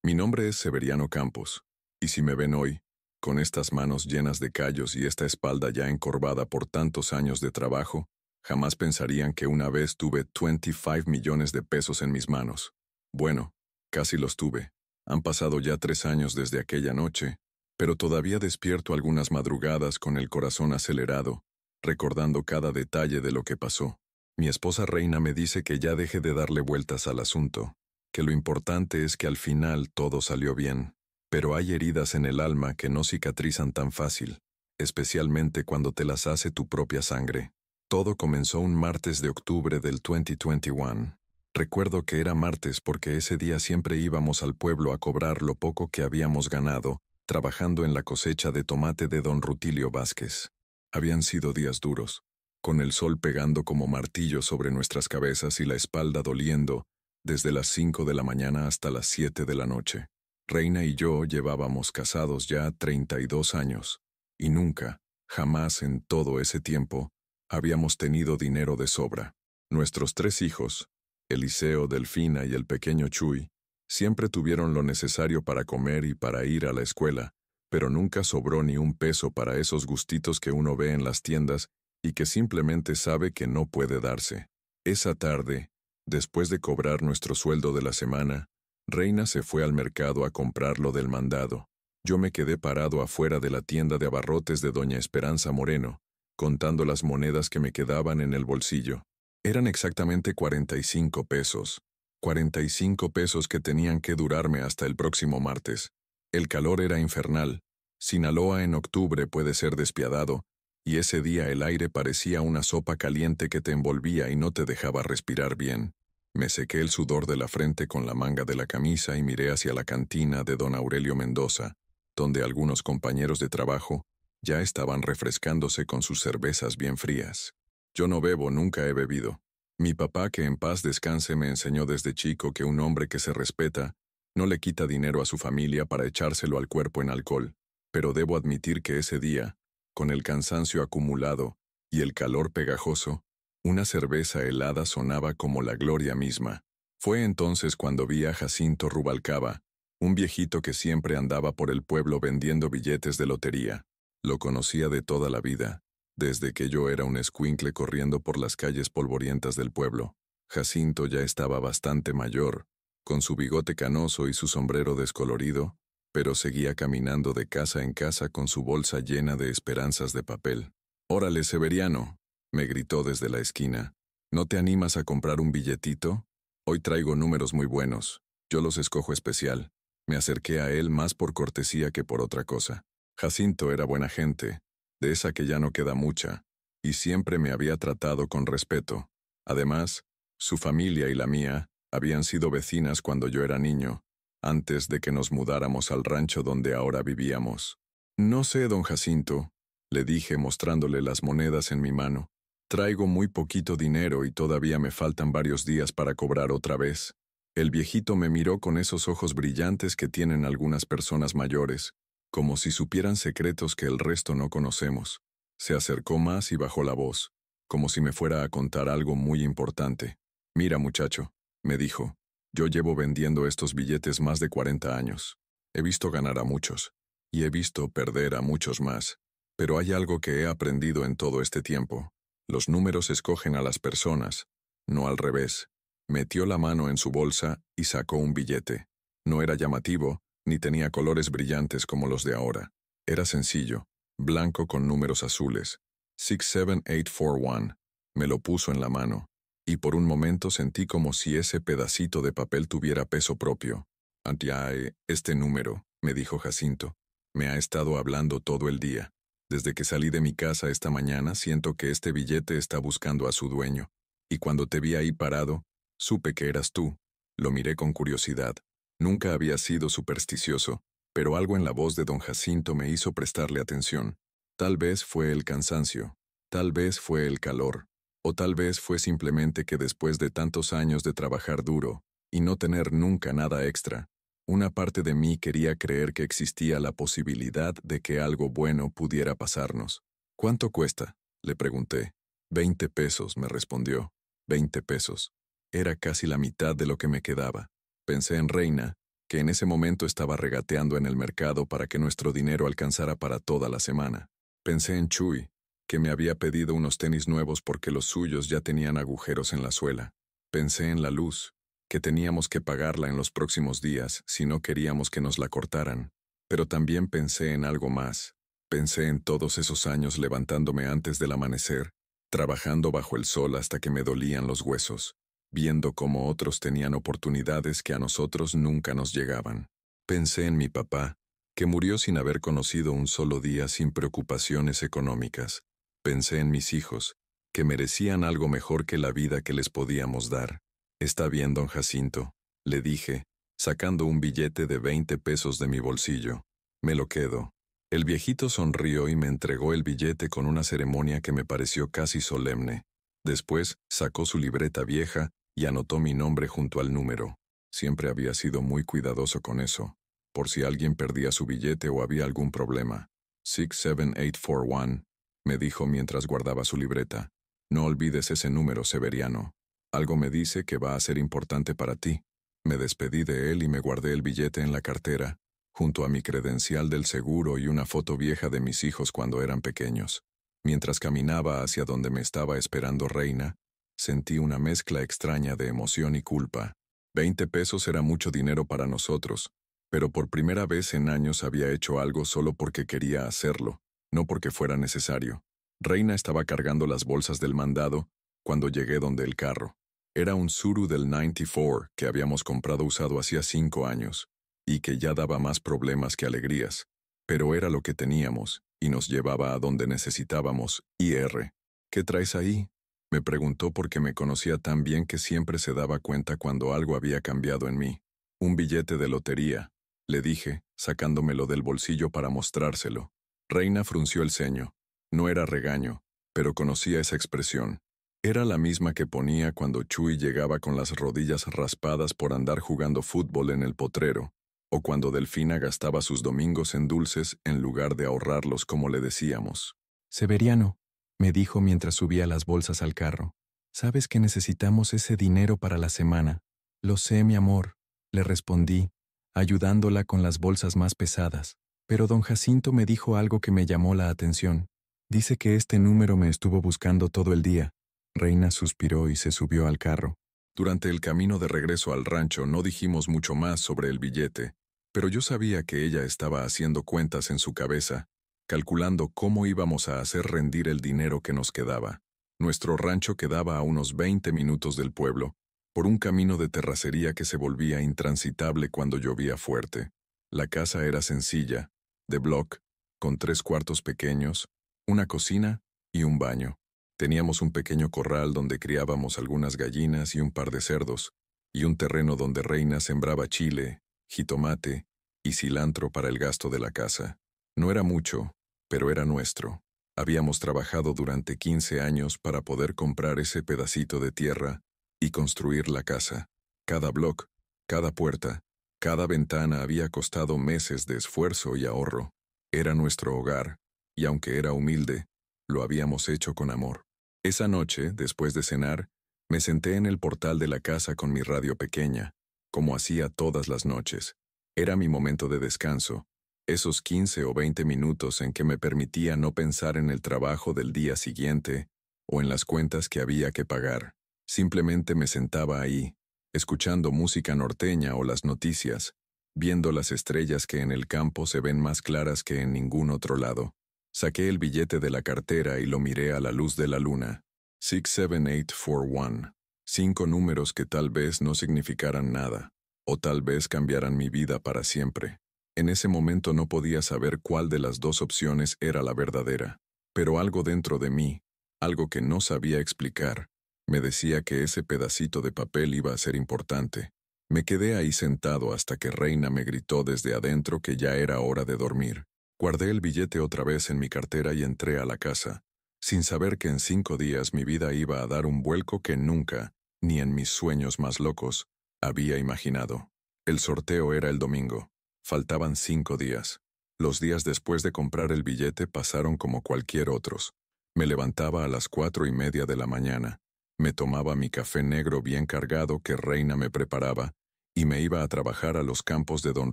Mi nombre es Severiano Campos, y si me ven hoy, con estas manos llenas de callos y esta espalda ya encorvada por tantos años de trabajo, jamás pensarían que una vez tuve 25 millones de pesos en mis manos. Bueno, casi los tuve. Han pasado ya 3 años desde aquella noche, pero todavía despierto algunas madrugadas con el corazón acelerado, recordando cada detalle de lo que pasó. Mi esposa Reina me dice que ya deje de darle vueltas al asunto, que lo importante es que al final todo salió bien, pero hay heridas en el alma que no cicatrizan tan fácil, especialmente cuando te las hace tu propia sangre. Todo comenzó un martes de octubre del 2021. Recuerdo que era martes porque ese día siempre íbamos al pueblo a cobrar lo poco que habíamos ganado, trabajando en la cosecha de tomate de don Rutilio Vázquez. Habían sido días duros, con el sol pegando como martillo sobre nuestras cabezas y la espalda doliendo, desde las 5 de la mañana hasta las 7 de la noche. Reina y yo llevábamos casados ya 32 años, y nunca, jamás en todo ese tiempo, habíamos tenido dinero de sobra. Nuestros 3 hijos, Eliseo, Delfina y el pequeño Chuy, siempre tuvieron lo necesario para comer y para ir a la escuela, pero nunca sobró ni un peso para esos gustitos que uno ve en las tiendas y que simplemente sabe que no puede darse. Esa tarde, después de cobrar nuestro sueldo de la semana, Reina se fue al mercado a comprar lo del mandado. Yo me quedé parado afuera de la tienda de abarrotes de doña Esperanza Moreno, contando las monedas que me quedaban en el bolsillo. Eran exactamente 45 pesos. 45 pesos que tenían que durarme hasta el próximo martes. El calor era infernal. Sinaloa en octubre puede ser despiadado, y ese día el aire parecía una sopa caliente que te envolvía y no te dejaba respirar bien. Me sequé el sudor de la frente con la manga de la camisa y miré hacia la cantina de don Aurelio Mendoza, donde algunos compañeros de trabajo ya estaban refrescándose con sus cervezas bien frías. Yo no bebo, nunca he bebido. Mi papá, que en paz descanse, me enseñó desde chico que un hombre que se respeta no le quita dinero a su familia para echárselo al cuerpo en alcohol, pero debo admitir que ese día, con el cansancio acumulado y el calor pegajoso, una cerveza helada sonaba como la gloria misma. Fue entonces cuando vi a Jacinto Rubalcaba, un viejito que siempre andaba por el pueblo vendiendo billetes de lotería. Lo conocía de toda la vida, desde que yo era un escuincle corriendo por las calles polvorientas del pueblo. Jacinto ya estaba bastante mayor, con su bigote canoso y su sombrero descolorido, pero seguía caminando de casa en casa con su bolsa llena de esperanzas de papel. «Órale, Severiano», me gritó desde la esquina. «¿No te animas a comprar un billetito? Hoy traigo números muy buenos. Yo los escojo especial». Me acerqué a él más por cortesía que por otra cosa. Jacinto era buena gente, de esa que ya no queda mucha, y siempre me había tratado con respeto. Además, su familia y la mía habían sido vecinas cuando yo era niño, antes de que nos mudáramos al rancho donde ahora vivíamos. «No sé, don Jacinto», le dije mostrándole las monedas en mi mano. «Traigo muy poquito dinero y todavía me faltan varios días para cobrar otra vez». El viejito me miró con esos ojos brillantes que tienen algunas personas mayores, como si supieran secretos que el resto no conocemos. Se acercó más y bajó la voz, como si me fuera a contar algo muy importante. «Mira, muchacho», me dijo, «yo llevo vendiendo estos billetes más de 40 años. He visto ganar a muchos, y he visto perder a muchos más. Pero hay algo que he aprendido en todo este tiempo. Los números escogen a las personas, no al revés». Metió la mano en su bolsa y sacó un billete. No era llamativo, ni tenía colores brillantes como los de ahora. Era sencillo, blanco con números azules. 67841. Me lo puso en la mano, y por un momento sentí como si ese pedacito de papel tuviera peso propio. «Antiae, este número», me dijo Jacinto, «me ha estado hablando todo el día. Desde que salí de mi casa esta mañana siento que este billete está buscando a su dueño. Y cuando te vi ahí parado, supe que eras tú». Lo miré con curiosidad. Nunca había sido supersticioso, pero algo en la voz de don Jacinto me hizo prestarle atención. Tal vez fue el cansancio, tal vez fue el calor, o tal vez fue simplemente que después de tantos años de trabajar duro, y no tener nunca nada extra, una parte de mí quería creer que existía la posibilidad de que algo bueno pudiera pasarnos. «¿Cuánto cuesta?», le pregunté. 20 pesos, me respondió. 20 pesos. Era casi la mitad de lo que me quedaba. Pensé en Reina, que en ese momento estaba regateando en el mercado para que nuestro dinero alcanzara para toda la semana. Pensé en Chuy, que me había pedido unos tenis nuevos porque los suyos ya tenían agujeros en la suela. Pensé en la luz, que teníamos que pagarla en los próximos días si no queríamos que nos la cortaran. Pero también pensé en algo más. Pensé en todos esos años levantándome antes del amanecer, trabajando bajo el sol hasta que me dolían los huesos, viendo cómo otros tenían oportunidades que a nosotros nunca nos llegaban. Pensé en mi papá, que murió sin haber conocido un solo día sin preocupaciones económicas. Pensé en mis hijos, que merecían algo mejor que la vida que les podíamos dar. «Está bien, don Jacinto», le dije, sacando un billete de 20 pesos de mi bolsillo. «Me lo quedo». El viejito sonrió y me entregó el billete con una ceremonia que me pareció casi solemne. Después sacó su libreta vieja y anotó mi nombre junto al número. Siempre había sido muy cuidadoso con eso, por si alguien perdía su billete o había algún problema. 67841, me dijo mientras guardaba su libreta. «No olvides ese número, Severiano. Algo me dice que va a ser importante para ti». Me despedí de él y me guardé el billete en la cartera, junto a mi credencial del seguro y una foto vieja de mis hijos cuando eran pequeños. Mientras caminaba hacia donde me estaba esperando Reina, sentí una mezcla extraña de emoción y culpa. 20 pesos era mucho dinero para nosotros, pero por primera vez en años había hecho algo solo porque quería hacerlo, no porque fuera necesario. Reina estaba cargando las bolsas del mandado cuando llegué donde el carro. Era un Tsuru del 94 que habíamos comprado usado hacía 5 años, y que ya daba más problemas que alegrías, pero era lo que teníamos, y nos llevaba a donde necesitábamos. «¿Ir? ¿Qué traes ahí?», me preguntó porque me conocía tan bien que siempre se daba cuenta cuando algo había cambiado en mí. «Un billete de lotería», le dije, sacándomelo del bolsillo para mostrárselo. Reina frunció el ceño. No era regaño, pero conocía esa expresión. Era la misma que ponía cuando Chuy llegaba con las rodillas raspadas por andar jugando fútbol en el potrero, o cuando Delfina gastaba sus domingos en dulces en lugar de ahorrarlos como le decíamos. «Severiano», me dijo mientras subía las bolsas al carro, «sabes que necesitamos ese dinero para la semana». «Lo sé, mi amor», le respondí, ayudándola con las bolsas más pesadas. Pero don Jacinto me dijo algo que me llamó la atención. «Dice que este número me estuvo buscando todo el día». Reina suspiró y se subió al carro. Durante el camino de regreso al rancho no dijimos mucho más sobre el billete, pero yo sabía que ella estaba haciendo cuentas en su cabeza, calculando cómo íbamos a hacer rendir el dinero que nos quedaba. Nuestro rancho quedaba a unos 20 minutos del pueblo, por un camino de terracería que se volvía intransitable cuando llovía fuerte. La casa era sencilla, de bloc, con 3 cuartos pequeños, una cocina y un baño. Teníamos un pequeño corral donde criábamos algunas gallinas y un par de cerdos, y un terreno donde Reina sembraba chile, jitomate y cilantro para el gasto de la casa. No era mucho, pero era nuestro. Habíamos trabajado durante 15 años para poder comprar ese pedacito de tierra y construir la casa. Cada bloc, cada puerta, cada ventana había costado meses de esfuerzo y ahorro. Era nuestro hogar, y aunque era humilde, lo habíamos hecho con amor. Esa noche, después de cenar, me senté en el portal de la casa con mi radio pequeña, como hacía todas las noches. Era mi momento de descanso, esos 15 o 20 minutos en que me permitía no pensar en el trabajo del día siguiente o en las cuentas que había que pagar. Simplemente me sentaba ahí, escuchando música norteña o las noticias, viendo las estrellas que en el campo se ven más claras que en ningún otro lado. Saqué el billete de la cartera y lo miré a la luz de la luna. 67841. 5 números que tal vez no significaran nada, o tal vez cambiaran mi vida para siempre. En ese momento no podía saber cuál de las 2 opciones era la verdadera, pero algo dentro de mí, algo que no sabía explicar, me decía que ese pedacito de papel iba a ser importante. Me quedé ahí sentado hasta que Reina me gritó desde adentro que ya era hora de dormir. Guardé el billete otra vez en mi cartera y entré a la casa, sin saber que en 5 días mi vida iba a dar un vuelco que nunca, ni en mis sueños más locos, había imaginado. El sorteo era el domingo. Faltaban 5 días. Los días después de comprar el billete pasaron como cualquier otros. Me levantaba a las 4:30 de la mañana. Me tomaba mi café negro bien cargado que Reina me preparaba y me iba a trabajar a los campos de don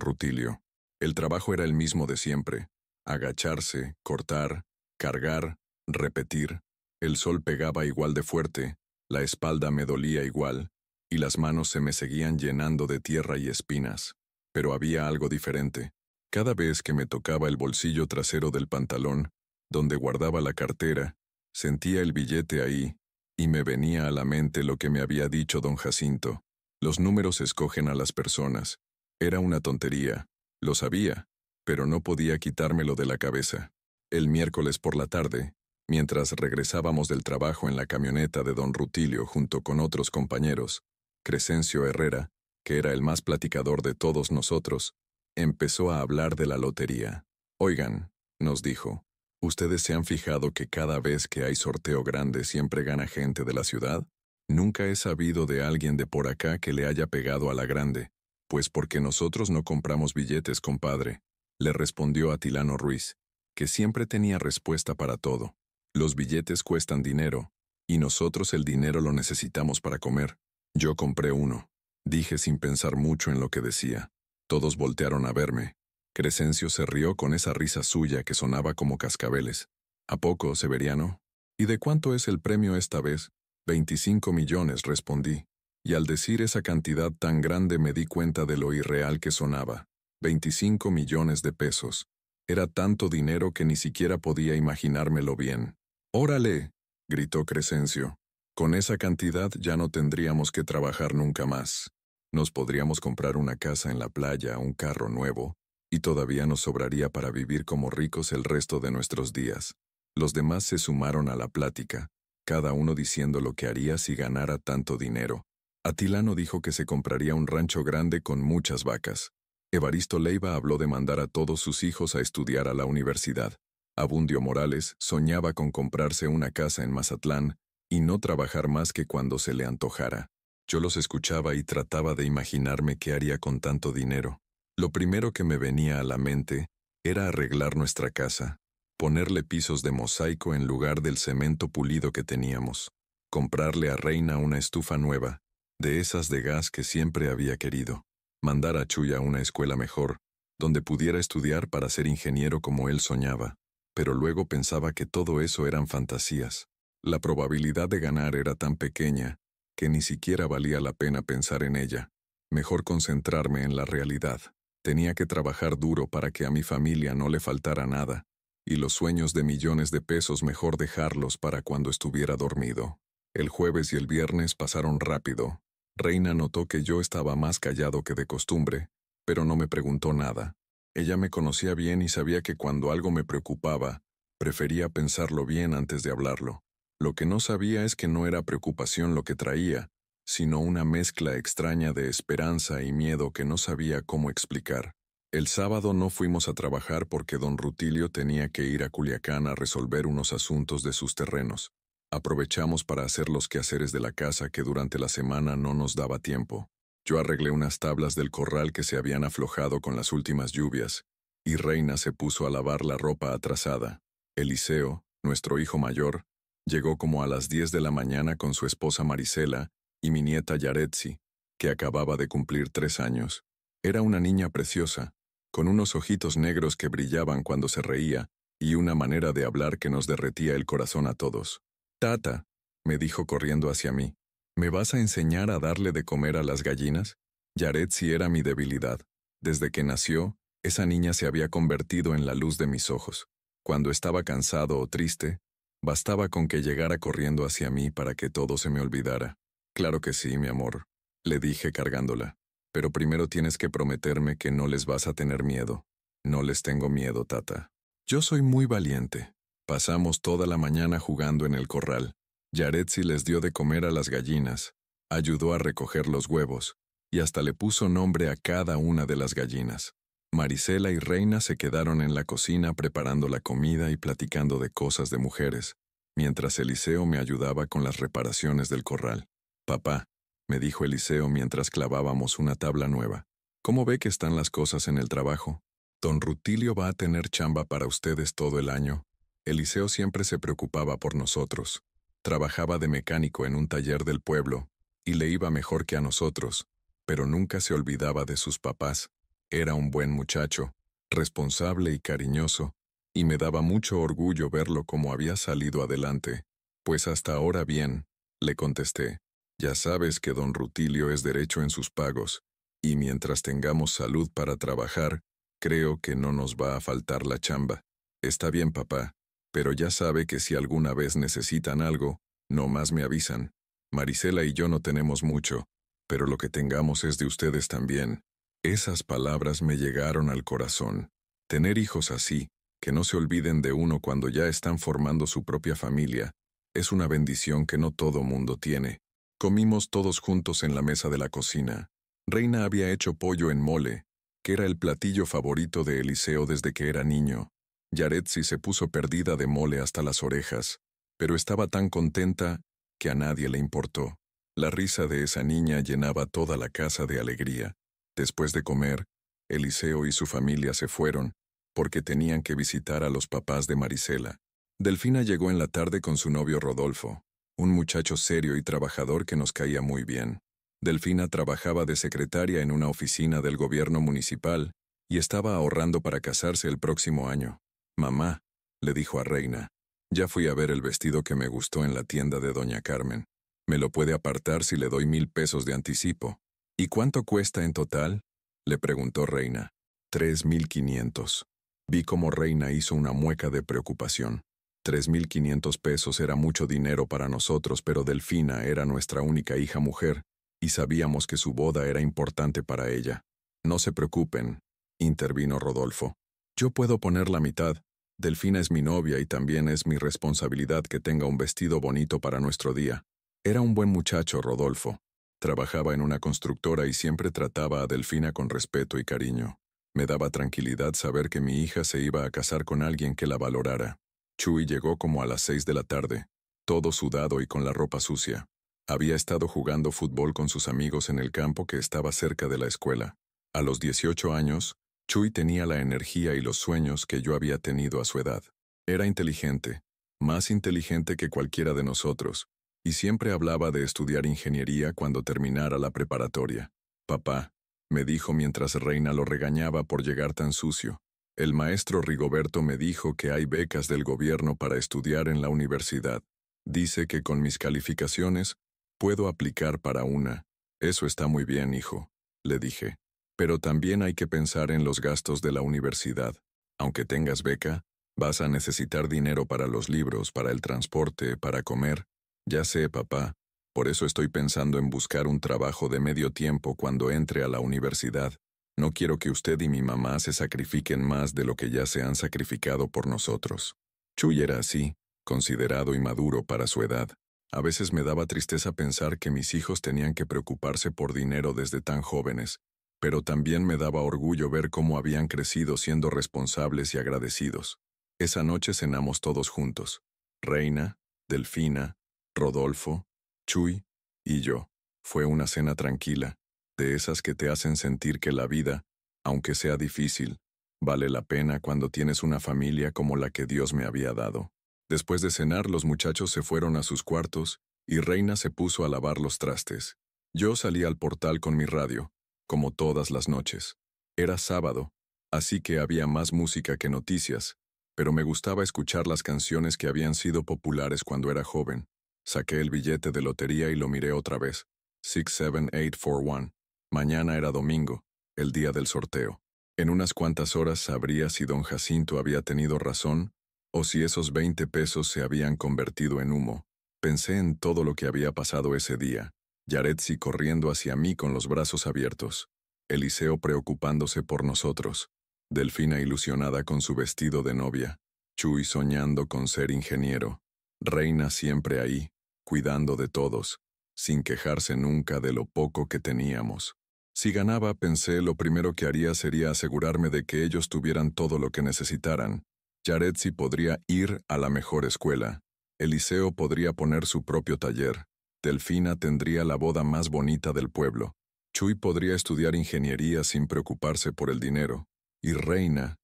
Rutilio. El trabajo era el mismo de siempre: agacharse, cortar, cargar, repetir. El sol pegaba igual de fuerte, la espalda me dolía igual, y las manos se me seguían llenando de tierra y espinas. Pero había algo diferente. Cada vez que me tocaba el bolsillo trasero del pantalón, donde guardaba la cartera, sentía el billete ahí, y me venía a la mente lo que me había dicho don Jacinto: los números escogen a las personas. Era una tontería, lo sabía, pero no podía quitármelo de la cabeza. El miércoles por la tarde, mientras regresábamos del trabajo en la camioneta de don Rutilio junto con otros compañeros, Crescencio Herrera, que era el más platicador de todos nosotros, empezó a hablar de la lotería. «Oigan», nos dijo, «¿ustedes se han fijado que cada vez que hay sorteo grande siempre gana gente de la ciudad? Nunca he sabido de alguien de por acá que le haya pegado a la grande». «Pues porque nosotros no compramos billetes, compadre», le respondió Atilano Ruiz, que siempre tenía respuesta para todo. «Los billetes cuestan dinero, y nosotros el dinero lo necesitamos para comer. Yo compré uno», dije sin pensar mucho en lo que decía. Todos voltearon a verme. Crescencio se rió con esa risa suya que sonaba como cascabeles. «¿A poco, Severiano? ¿Y de cuánto es el premio esta vez?» 25 millones, respondí. Y al decir esa cantidad tan grande me di cuenta de lo irreal que sonaba. 25 millones de pesos. Era tanto dinero que ni siquiera podía imaginármelo bien. «¡Órale!», gritó Crescencio. «Con esa cantidad ya no tendríamos que trabajar nunca más. Nos podríamos comprar una casa en la playa, un carro nuevo, y todavía nos sobraría para vivir como ricos el resto de nuestros días». Los demás se sumaron a la plática, cada uno diciendo lo que haría si ganara tanto dinero. Atilano dijo que se compraría un rancho grande con muchas vacas. Evaristo Leiva habló de mandar a todos sus hijos a estudiar a la universidad. Abundio Morales soñaba con comprarse una casa en Mazatlán y no trabajar más que cuando se le antojara. Yo los escuchaba y trataba de imaginarme qué haría con tanto dinero. Lo primero que me venía a la mente era arreglar nuestra casa, ponerle pisos de mosaico en lugar del cemento pulido que teníamos, comprarle a Reina una estufa nueva, de esas de gas que siempre había querido, mandar a Chuy a una escuela mejor, donde pudiera estudiar para ser ingeniero como él soñaba. Pero luego pensaba que todo eso eran fantasías. La probabilidad de ganar era tan pequeña que ni siquiera valía la pena pensar en ella. Mejor concentrarme en la realidad. Tenía que trabajar duro para que a mi familia no le faltara nada, y los sueños de millones de pesos mejor dejarlos para cuando estuviera dormido. El jueves y el viernes pasaron rápido. Reina notó que yo estaba más callado que de costumbre, pero no me preguntó nada. Ella me conocía bien y sabía que cuando algo me preocupaba, prefería pensarlo bien antes de hablarlo. Lo que no sabía es que no era preocupación lo que traía, sino una mezcla extraña de esperanza y miedo que no sabía cómo explicar. El sábado no fuimos a trabajar porque don Rutilio tenía que ir a Culiacán a resolver unos asuntos de sus terrenos. Aprovechamos para hacer los quehaceres de la casa que durante la semana no nos daba tiempo. Yo arreglé unas tablas del corral que se habían aflojado con las últimas lluvias, y Reina se puso a lavar la ropa atrasada. Eliseo, nuestro hijo mayor, llegó como a las 10 de la mañana con su esposa Marisela y mi nieta Yaretsi, que acababa de cumplir 3 años. Era una niña preciosa, con unos ojitos negros que brillaban cuando se reía y una manera de hablar que nos derretía el corazón a todos. «Tata», me dijo corriendo hacia mí, «¿me vas a enseñar a darle de comer a las gallinas?». Yaretsi era mi debilidad. Desde que nació, esa niña se había convertido en la luz de mis ojos. Cuando estaba cansado o triste, bastaba con que llegara corriendo hacia mí para que todo se me olvidara. «Claro que sí, mi amor», le dije cargándola. «Pero primero tienes que prometerme que no les vas a tener miedo». «No les tengo miedo, tata. Yo soy muy valiente». Pasamos toda la mañana jugando en el corral. Yaretsi les dio de comer a las gallinas, ayudó a recoger los huevos, y hasta le puso nombre a cada una de las gallinas. Marisela y Reina se quedaron en la cocina preparando la comida y platicando de cosas de mujeres, mientras Eliseo me ayudaba con las reparaciones del corral. «Papá», me dijo Eliseo mientras clavábamos una tabla nueva, «¿cómo ve que están las cosas en el trabajo? Don Rutilio va a tener chamba para ustedes todo el año». Eliseo siempre se preocupaba por nosotros. Trabajaba de mecánico en un taller del pueblo, y le iba mejor que a nosotros, pero nunca se olvidaba de sus papás. Era un buen muchacho, responsable y cariñoso, y me daba mucho orgullo verlo como había salido adelante. Pues hasta ahora bien, le contesté. Ya sabes que don Rutilio es derecho en sus pagos, y mientras tengamos salud para trabajar, creo que no nos va a faltar la chamba. Está bien, papá, pero ya sabe que si alguna vez necesitan algo, no más me avisan. Marisela y yo no tenemos mucho, pero lo que tengamos es de ustedes también. Esas palabras me llegaron al corazón. Tener hijos así, que no se olviden de uno cuando ya están formando su propia familia, es una bendición que no todo mundo tiene. Comimos todos juntos en la mesa de la cocina. Reina había hecho pollo en mole, que era el platillo favorito de Eliseo desde que era niño. Yaretsi se puso perdida de mole hasta las orejas, pero estaba tan contenta que a nadie le importó. La risa de esa niña llenaba toda la casa de alegría. Después de comer, Eliseo y su familia se fueron, porque tenían que visitar a los papás de Marisela. Delfina llegó en la tarde con su novio Rodolfo, un muchacho serio y trabajador que nos caía muy bien. Delfina trabajaba de secretaria en una oficina del gobierno municipal y estaba ahorrando para casarse el próximo año. «Mamá», le dijo a Reina, «ya fui a ver el vestido que me gustó en la tienda de doña Carmen. ¿Me lo puede apartar si le doy 1000 pesos de anticipo?» «¿Y cuánto cuesta en total?», le preguntó Reina. 3500. Vi cómo Reina hizo una mueca de preocupación. 3500 pesos era mucho dinero para nosotros, pero Delfina era nuestra única hija mujer, y sabíamos que su boda era importante para ella. «No se preocupen», intervino Rodolfo. «Yo puedo poner la mitad. Delfina es mi novia y también es mi responsabilidad que tenga un vestido bonito para nuestro día». Era un buen muchacho, Rodolfo. Trabajaba en una constructora y siempre trataba a Delfina con respeto y cariño. Me daba tranquilidad saber que mi hija se iba a casar con alguien que la valorara. Chuy llegó como a las 6 de la tarde, todo sudado y con la ropa sucia. Había estado jugando fútbol con sus amigos en el campo que estaba cerca de la escuela. A los 18 años, Chuy tenía la energía y los sueños que yo había tenido a su edad. Era inteligente, más inteligente que cualquiera de nosotros, y siempre hablaba de estudiar ingeniería cuando terminara la preparatoria. «Papá», me dijo mientras Reina lo regañaba por llegar tan sucio, «el maestro Rigoberto me dijo que hay becas del gobierno para estudiar en la universidad. Dice que con mis calificaciones puedo aplicar para una». «Eso está muy bien, hijo», le dije. «Pero también hay que pensar en los gastos de la universidad. Aunque tengas beca, vas a necesitar dinero para los libros, para el transporte, para comer». «Ya sé, papá. Por eso estoy pensando en buscar un trabajo de medio tiempo cuando entre a la universidad. No quiero que usted y mi mamá se sacrifiquen más de lo que ya se han sacrificado por nosotros». Chuy era así, considerado y maduro para su edad. A veces me daba tristeza pensar que mis hijos tenían que preocuparse por dinero desde tan jóvenes, pero también me daba orgullo ver cómo habían crecido siendo responsables y agradecidos. Esa noche cenamos todos juntos. Reina, Delfina, Rodolfo, Chuy y yo. Fue una cena tranquila, de esas que te hacen sentir que la vida, aunque sea difícil, vale la pena cuando tienes una familia como la que Dios me había dado. Después de cenar, los muchachos se fueron a sus cuartos y Reina se puso a lavar los trastes. Yo salí al portal con mi radio, como todas las noches. Era sábado, así que había más música que noticias, pero me gustaba escuchar las canciones que habían sido populares cuando era joven. Saqué el billete de lotería y lo miré otra vez. 67841. Mañana era domingo, el día del sorteo. En unas cuantas horas sabría si don Jacinto había tenido razón o si esos 20 pesos se habían convertido en humo. Pensé en todo lo que había pasado ese día. Yaretsi corriendo hacia mí con los brazos abiertos. Eliseo preocupándose por nosotros. Delfina ilusionada con su vestido de novia. Chuy soñando con ser ingeniero. Reina siempre ahí, cuidando de todos, sin quejarse nunca de lo poco que teníamos. Si ganaba, pensé, lo primero que haría sería asegurarme de que ellos tuvieran todo lo que necesitaran. Yaretsi podría ir a la mejor escuela. Eliseo podría poner su propio taller. Delfina tendría la boda más bonita del pueblo. Chuy podría estudiar ingeniería sin preocuparse por el dinero. Y Reina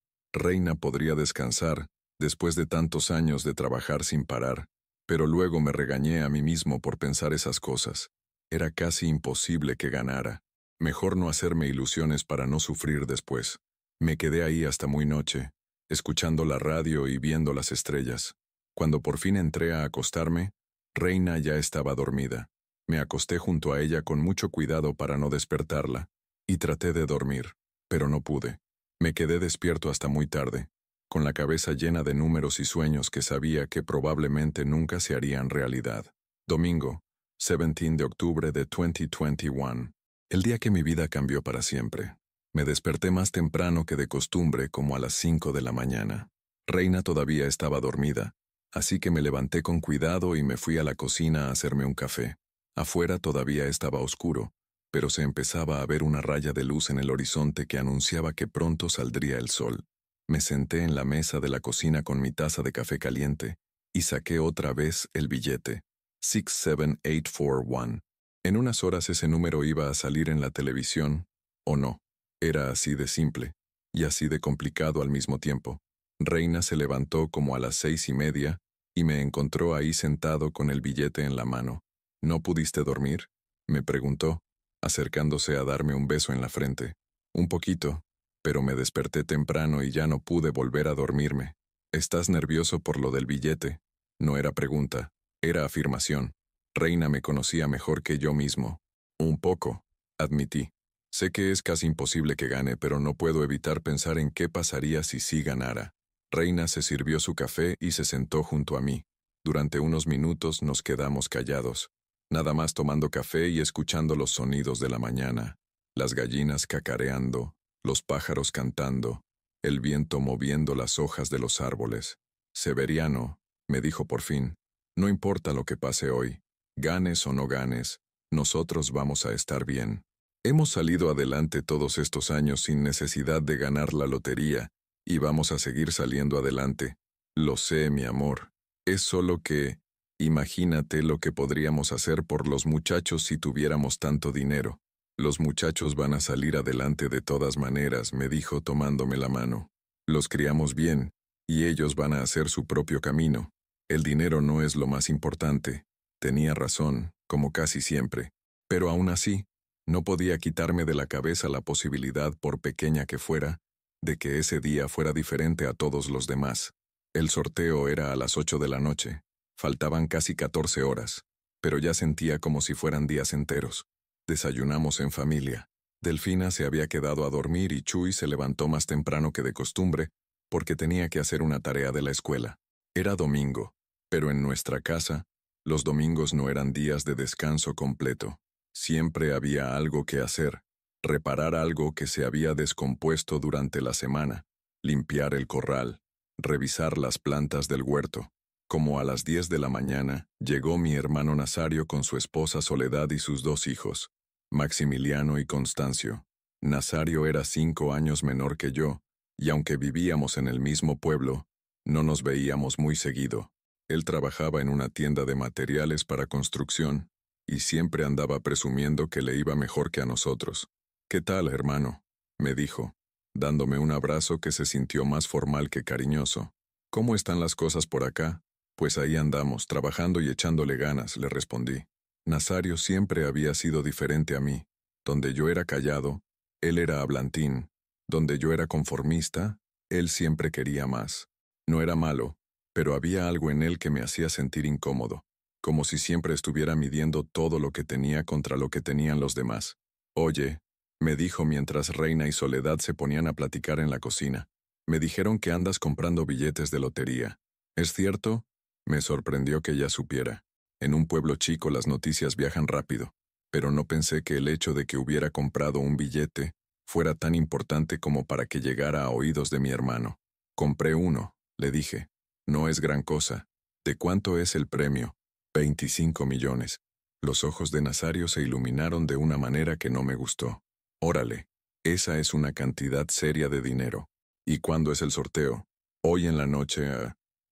podría descansar, después de tantos años de trabajar sin parar. Pero luego me regañé a mí mismo por pensar esas cosas. Era casi imposible que ganara. Mejor no hacerme ilusiones para no sufrir después. Me quedé ahí hasta muy noche, escuchando la radio y viendo las estrellas. Cuando por fin entré a acostarme, Reina ya estaba dormida. Me acosté junto a ella con mucho cuidado para no despertarla, y traté de dormir, pero no pude. Me quedé despierto hasta muy tarde, con la cabeza llena de números y sueños que sabía que probablemente nunca se harían realidad. Domingo, 17 de octubre de 2021. El día que mi vida cambió para siempre. Me desperté más temprano que de costumbre, como a las 5 de la mañana. Reina todavía estaba dormida, así que me levanté con cuidado y me fui a la cocina a hacerme un café. Afuera todavía estaba oscuro, pero se empezaba a ver una raya de luz en el horizonte que anunciaba que pronto saldría el sol. Me senté en la mesa de la cocina con mi taza de café caliente y saqué otra vez el billete, 67841. En unas horas ese número iba a salir en la televisión, ¿o no? Era así de simple, y así de complicado al mismo tiempo. Reina se levantó como a las 6:30 y me encontró ahí sentado con el billete en la mano. ¿No pudiste dormir?, me preguntó, acercándose a darme un beso en la frente. Un poquito, pero me desperté temprano y ya no pude volver a dormirme. ¿Estás nervioso por lo del billete? No era pregunta, era afirmación. Reina me conocía mejor que yo mismo. Un poco, admití. Sé que es casi imposible que gane, pero no puedo evitar pensar en qué pasaría si sí ganara. Reina se sirvió su café y se sentó junto a mí. Durante unos minutos nos quedamos callados, nada más tomando café y escuchando los sonidos de la mañana, las gallinas cacareando, los pájaros cantando, el viento moviendo las hojas de los árboles. Severiano, me dijo por fin, no importa lo que pase hoy, ganes o no ganes, nosotros vamos a estar bien. Hemos salido adelante todos estos años sin necesidad de ganar la lotería, y vamos a seguir saliendo adelante. Lo sé, mi amor. Es solo que, imagínate lo que podríamos hacer por los muchachos si tuviéramos tanto dinero. Los muchachos van a salir adelante de todas maneras, me dijo tomándome la mano. Los criamos bien, y ellos van a hacer su propio camino. El dinero no es lo más importante. Tenía razón, como casi siempre. Pero aún así, no podía quitarme de la cabeza la posibilidad, por pequeña que fuera, de que ese día fuera diferente a todos los demás. El sorteo era a las 8 de la noche. Faltaban casi 14 horas, pero ya sentía como si fueran días enteros. Desayunamos en familia. Delfina se había quedado a dormir y Chuy se levantó más temprano que de costumbre porque tenía que hacer una tarea de la escuela. Era domingo, pero en nuestra casa, los domingos no eran días de descanso completo. Siempre había algo que hacer, reparar algo que se había descompuesto durante la semana, limpiar el corral, revisar las plantas del huerto. Como a las 10 de la mañana, llegó mi hermano Nazario con su esposa Soledad y sus 2 hijos, Maximiliano y Constancio. Nazario era 5 años menor que yo, y aunque vivíamos en el mismo pueblo, no nos veíamos muy seguido. Él trabajaba en una tienda de materiales para construcción, y siempre andaba presumiendo que le iba mejor que a nosotros. «¿Qué tal, hermano?», me dijo, dándome un abrazo que se sintió más formal que cariñoso. «¿Cómo están las cosas por acá?». «Pues ahí andamos, trabajando y echándole ganas», le respondí. Nazario siempre había sido diferente a mí. Donde yo era callado, él era hablantín. Donde yo era conformista, él siempre quería más. No era malo, pero había algo en él que me hacía sentir incómodo, como si siempre estuviera midiendo todo lo que tenía contra lo que tenían los demás. «Oye», me dijo mientras Reina y Soledad se ponían a platicar en la cocina, «me dijeron que andas comprando billetes de lotería. ¿Es cierto?». Me sorprendió que ella supiera. En un pueblo chico las noticias viajan rápido, pero no pensé que el hecho de que hubiera comprado un billete fuera tan importante como para que llegara a oídos de mi hermano. «Compré uno», le dije. «No es gran cosa». «¿De cuánto es el premio?». 25 millones. Los ojos de Nazario se iluminaron de una manera que no me gustó. «Órale, esa es una cantidad seria de dinero». «¿Y cuándo es el sorteo?». «Hoy en la noche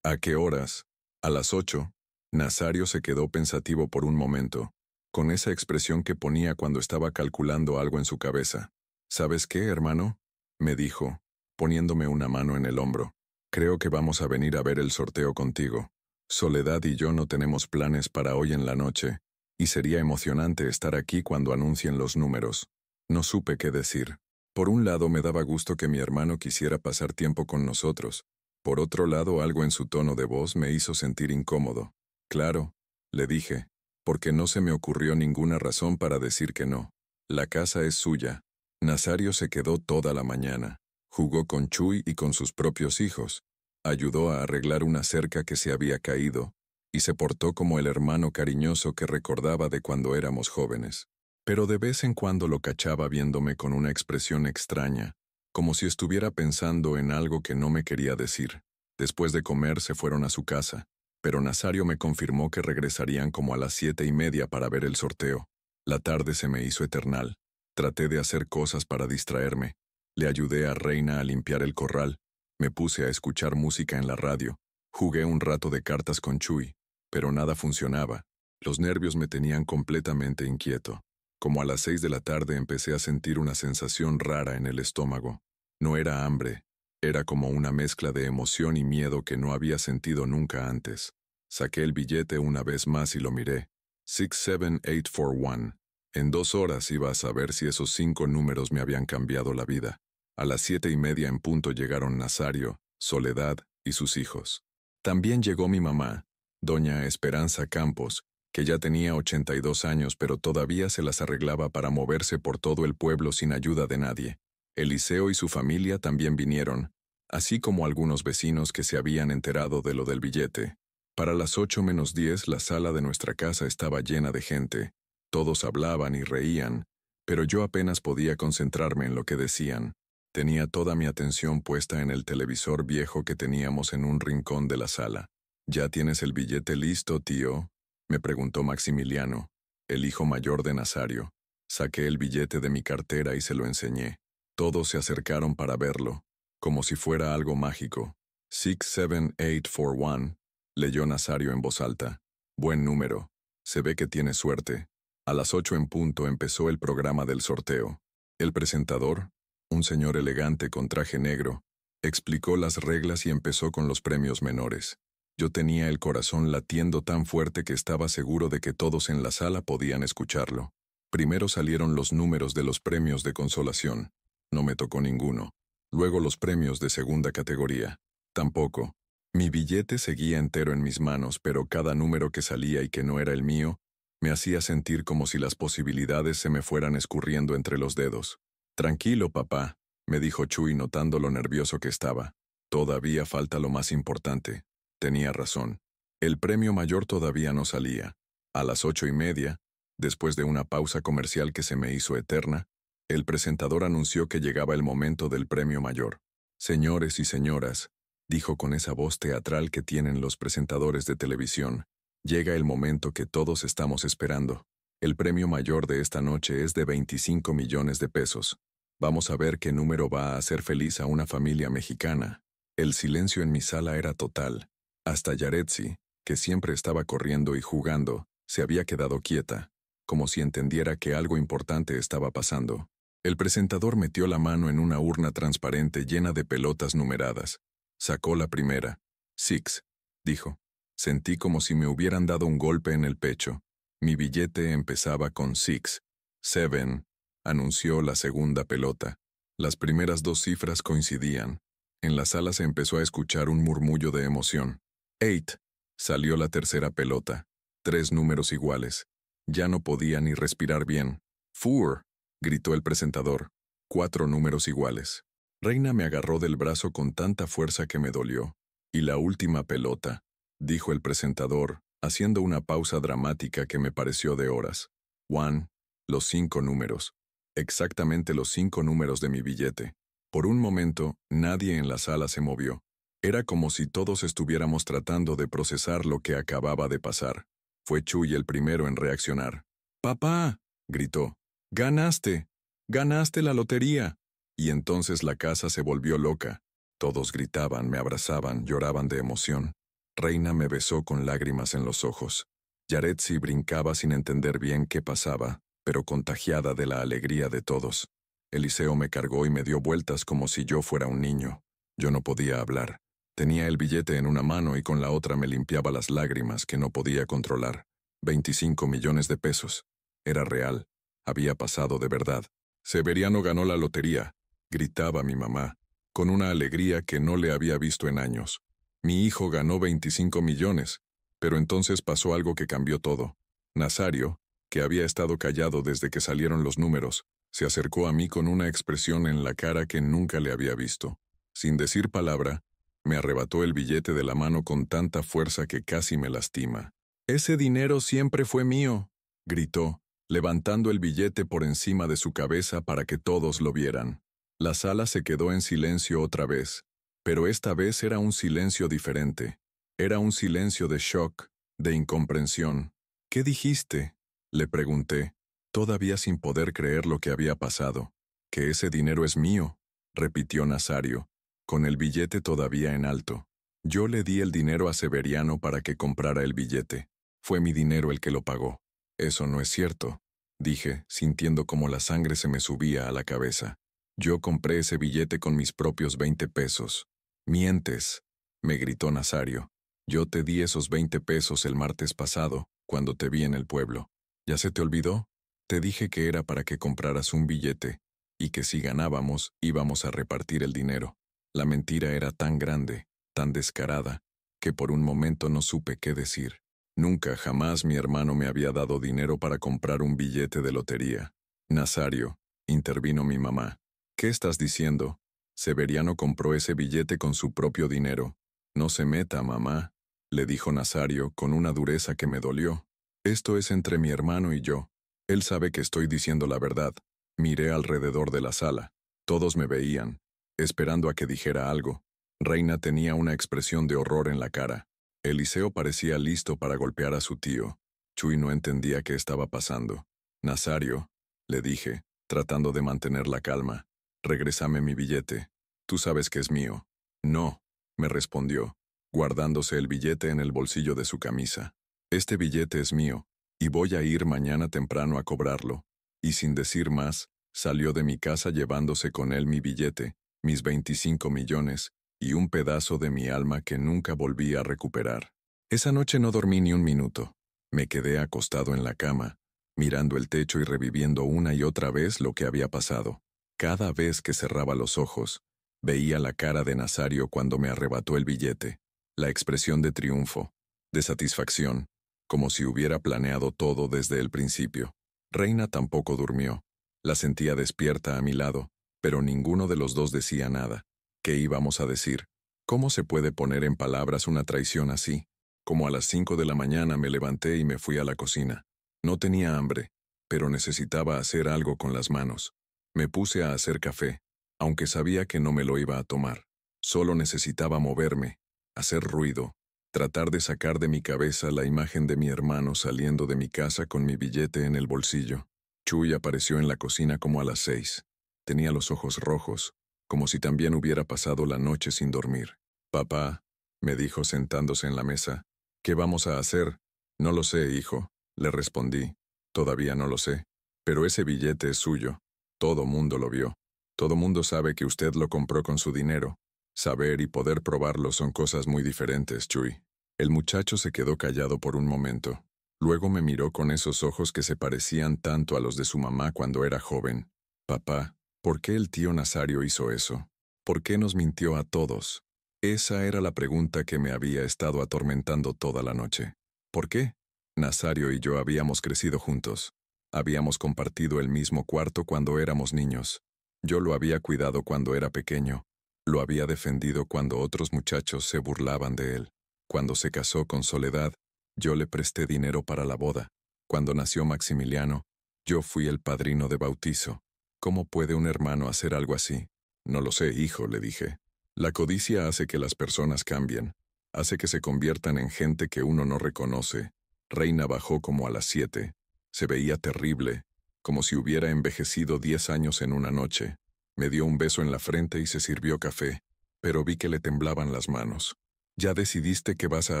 ¿A qué horas?». «A las 8». Nazario se quedó pensativo por un momento, con esa expresión que ponía cuando estaba calculando algo en su cabeza. «¿Sabes qué, hermano?», me dijo, poniéndome una mano en el hombro. «Creo que vamos a venir a ver el sorteo contigo. Soledad y yo no tenemos planes para hoy en la noche, y sería emocionante estar aquí cuando anuncien los números». No supe qué decir. Por un lado me daba gusto que mi hermano quisiera pasar tiempo con nosotros. Por otro lado, algo en su tono de voz me hizo sentir incómodo. Claro, le dije, porque no se me ocurrió ninguna razón para decir que no. La casa es suya. Nazario se quedó toda la mañana. Jugó con Chuy y con sus propios hijos. Ayudó a arreglar una cerca que se había caído, y se portó como el hermano cariñoso que recordaba de cuando éramos jóvenes. Pero de vez en cuando lo cachaba viéndome con una expresión extraña, como si estuviera pensando en algo que no me quería decir. Después de comer se fueron a su casa, pero Nazario me confirmó que regresarían como a las 7:30 para ver el sorteo. La tarde se me hizo eternal. Traté de hacer cosas para distraerme. Le ayudé a Reina a limpiar el corral. Me puse a escuchar música en la radio. Jugué un rato de cartas con Chuy, pero nada funcionaba. Los nervios me tenían completamente inquieto. Como a las 6 de la tarde empecé a sentir una sensación rara en el estómago. No era hambre, era como una mezcla de emoción y miedo que no había sentido nunca antes. Saqué el billete una vez más y lo miré. 67841. En 2 horas iba a saber si esos 5 números me habían cambiado la vida. A las 7:30 en punto llegaron Nazario, Soledad y sus hijos. También llegó mi mamá, doña Esperanza Campos, que ya tenía 82 años pero todavía se las arreglaba para moverse por todo el pueblo sin ayuda de nadie. Eliseo y su familia también vinieron, así como algunos vecinos que se habían enterado de lo del billete. Para las 8:10 la sala de nuestra casa estaba llena de gente. Todos hablaban y reían, pero yo apenas podía concentrarme en lo que decían. Tenía toda mi atención puesta en el televisor viejo que teníamos en un rincón de la sala. ¿Ya tienes el billete listo, tío?, me preguntó Maximiliano, el hijo mayor de Nazario. Saqué el billete de mi cartera y se lo enseñé. Todos se acercaron para verlo, como si fuera algo mágico. 67841, leyó Nazario en voz alta. Buen número. Se ve que tiene suerte. A las 8 en punto empezó el programa del sorteo. El presentador, un señor elegante con traje negro, explicó las reglas y empezó con los premios menores. Yo tenía el corazón latiendo tan fuerte que estaba seguro de que todos en la sala podían escucharlo. Primero salieron los números de los premios de consolación. No me tocó ninguno. Luego los premios de segunda categoría. Tampoco. Mi billete seguía entero en mis manos, pero cada número que salía y que no era el mío, me hacía sentir como si las posibilidades se me fueran escurriendo entre los dedos. Tranquilo, papá, me dijo Chuy notando lo nervioso que estaba. Todavía falta lo más importante. Tenía razón. El premio mayor todavía no salía. A las 8:30, después de una pausa comercial que se me hizo eterna, el presentador anunció que llegaba el momento del premio mayor. Señores y señoras, dijo con esa voz teatral que tienen los presentadores de televisión, llega el momento que todos estamos esperando. El premio mayor de esta noche es de 25 millones de pesos. Vamos a ver qué número va a hacer feliz a una familia mexicana. El silencio en mi sala era total. Hasta Yaretsi, que siempre estaba corriendo y jugando, se había quedado quieta, como si entendiera que algo importante estaba pasando. El presentador metió la mano en una urna transparente llena de pelotas numeradas. Sacó la primera. 6, dijo. Sentí como si me hubieran dado un golpe en el pecho. Mi billete empezaba con 6. 7, anunció la segunda pelota. Las primeras 2 cifras coincidían. En la sala se empezó a escuchar un murmullo de emoción. 8, salió la tercera pelota. 3 números iguales. Ya no podía ni respirar bien. 4, gritó el presentador. 4 números iguales. Reina me agarró del brazo con tanta fuerza que me dolió. Y la última pelota, dijo el presentador, haciendo una pausa dramática que me pareció de horas. 1, los 5 números. Exactamente los 5 números de mi billete. Por un momento, nadie en la sala se movió. Era como si todos estuviéramos tratando de procesar lo que acababa de pasar. Fue Chuy el primero en reaccionar. «¡Papá!», gritó. «¡Ganaste! ¡Ganaste la lotería!». Y entonces la casa se volvió loca. Todos gritaban, me abrazaban, lloraban de emoción. Reina me besó con lágrimas en los ojos. Yaretsi brincaba sin entender bien qué pasaba, pero contagiada de la alegría de todos. Eliseo me cargó y me dio vueltas como si yo fuera un niño. Yo no podía hablar. Tenía el billete en una mano y con la otra me limpiaba las lágrimas que no podía controlar. 25 millones de pesos. Era real. Había pasado de verdad. Severiano ganó la lotería, gritaba mi mamá, con una alegría que no le había visto en años. Mi hijo ganó 25 millones, pero entonces pasó algo que cambió todo. Nazario, que había estado callado desde que salieron los números, se acercó a mí con una expresión en la cara que nunca le había visto. Sin decir palabra, me arrebató el billete de la mano con tanta fuerza que casi me lastima. «Ese dinero siempre fue mío», gritó, levantando el billete por encima de su cabeza para que todos lo vieran. La sala se quedó en silencio otra vez, pero esta vez era un silencio diferente. Era un silencio de shock, de incomprensión. «¿Qué dijiste?», le pregunté, todavía sin poder creer lo que había pasado. «Que ese dinero es mío», repitió Nazario, con el billete todavía en alto. Yo le di el dinero a Severiano para que comprara el billete. Fue mi dinero el que lo pagó. «Eso no es cierto», dije, sintiendo como la sangre se me subía a la cabeza. «Yo compré ese billete con mis propios 20 pesos. «Mientes», me gritó Nazario. «Yo te di esos 20 pesos el martes pasado, cuando te vi en el pueblo. ¿Ya se te olvidó? Te dije que era para que compraras un billete, y que si ganábamos, íbamos a repartir el dinero». La mentira era tan grande, tan descarada, que por un momento no supe qué decir. Nunca jamás mi hermano me había dado dinero para comprar un billete de lotería. «Nazario», intervino mi mamá. «¿Qué estás diciendo? Severiano compró ese billete con su propio dinero». «No se meta, mamá», le dijo Nazario con una dureza que me dolió. «Esto es entre mi hermano y yo. Él sabe que estoy diciendo la verdad». Miré alrededor de la sala. Todos me veían, esperando a que dijera algo. Reina tenía una expresión de horror en la cara. Eliseo parecía listo para golpear a su tío. Chuy no entendía qué estaba pasando. «Nazario», le dije, tratando de mantener la calma, «regrésame mi billete. Tú sabes que es mío». «No», me respondió, guardándose el billete en el bolsillo de su camisa. «Este billete es mío, y voy a ir mañana temprano a cobrarlo». Y sin decir más, salió de mi casa llevándose con él mi billete, mis 25 millones, y un pedazo de mi alma que nunca volví a recuperar. Esa noche no dormí ni un minuto. Me quedé acostado en la cama, mirando el techo y reviviendo una y otra vez lo que había pasado. Cada vez que cerraba los ojos, veía la cara de Nazario cuando me arrebató el billete, la expresión de triunfo, de satisfacción, como si hubiera planeado todo desde el principio. Reina tampoco durmió. La sentía despierta a mi lado, pero ninguno de los dos decía nada. ¿Qué íbamos a decir? ¿Cómo se puede poner en palabras una traición así? Como a las 5 de la mañana me levanté y me fui a la cocina. No tenía hambre, pero necesitaba hacer algo con las manos. Me puse a hacer café, aunque sabía que no me lo iba a tomar. Solo necesitaba moverme, hacer ruido, tratar de sacar de mi cabeza la imagen de mi hermano saliendo de mi casa con mi billete en el bolsillo. Chuy apareció en la cocina como a las 6. Tenía los ojos rojos, como si también hubiera pasado la noche sin dormir. «Papá», me dijo sentándose en la mesa, «¿qué vamos a hacer?» «No lo sé, hijo», le respondí. «Todavía no lo sé. Pero ese billete es suyo. Todo mundo lo vio. Todo mundo sabe que usted lo compró con su dinero. Saber y poder probarlo son cosas muy diferentes, Chuy». El muchacho se quedó callado por un momento. Luego me miró con esos ojos que se parecían tanto a los de su mamá cuando era joven. «Papá, ¿por qué el tío Nazario hizo eso? ¿Por qué nos mintió a todos?» Esa era la pregunta que me había estado atormentando toda la noche. ¿Por qué? Nazario y yo habíamos crecido juntos. Habíamos compartido el mismo cuarto cuando éramos niños. Yo lo había cuidado cuando era pequeño. Lo había defendido cuando otros muchachos se burlaban de él. Cuando se casó con Soledad, yo le presté dinero para la boda. Cuando nació Maximiliano, yo fui el padrino de bautizo. ¿Cómo puede un hermano hacer algo así? No lo sé, hijo, le dije. La codicia hace que las personas cambien. Hace que se conviertan en gente que uno no reconoce. Reina bajó como a las 7. Se veía terrible, como si hubiera envejecido 10 años en una noche. Me dio un beso en la frente y se sirvió café, pero vi que le temblaban las manos. ¿Ya decidiste qué vas a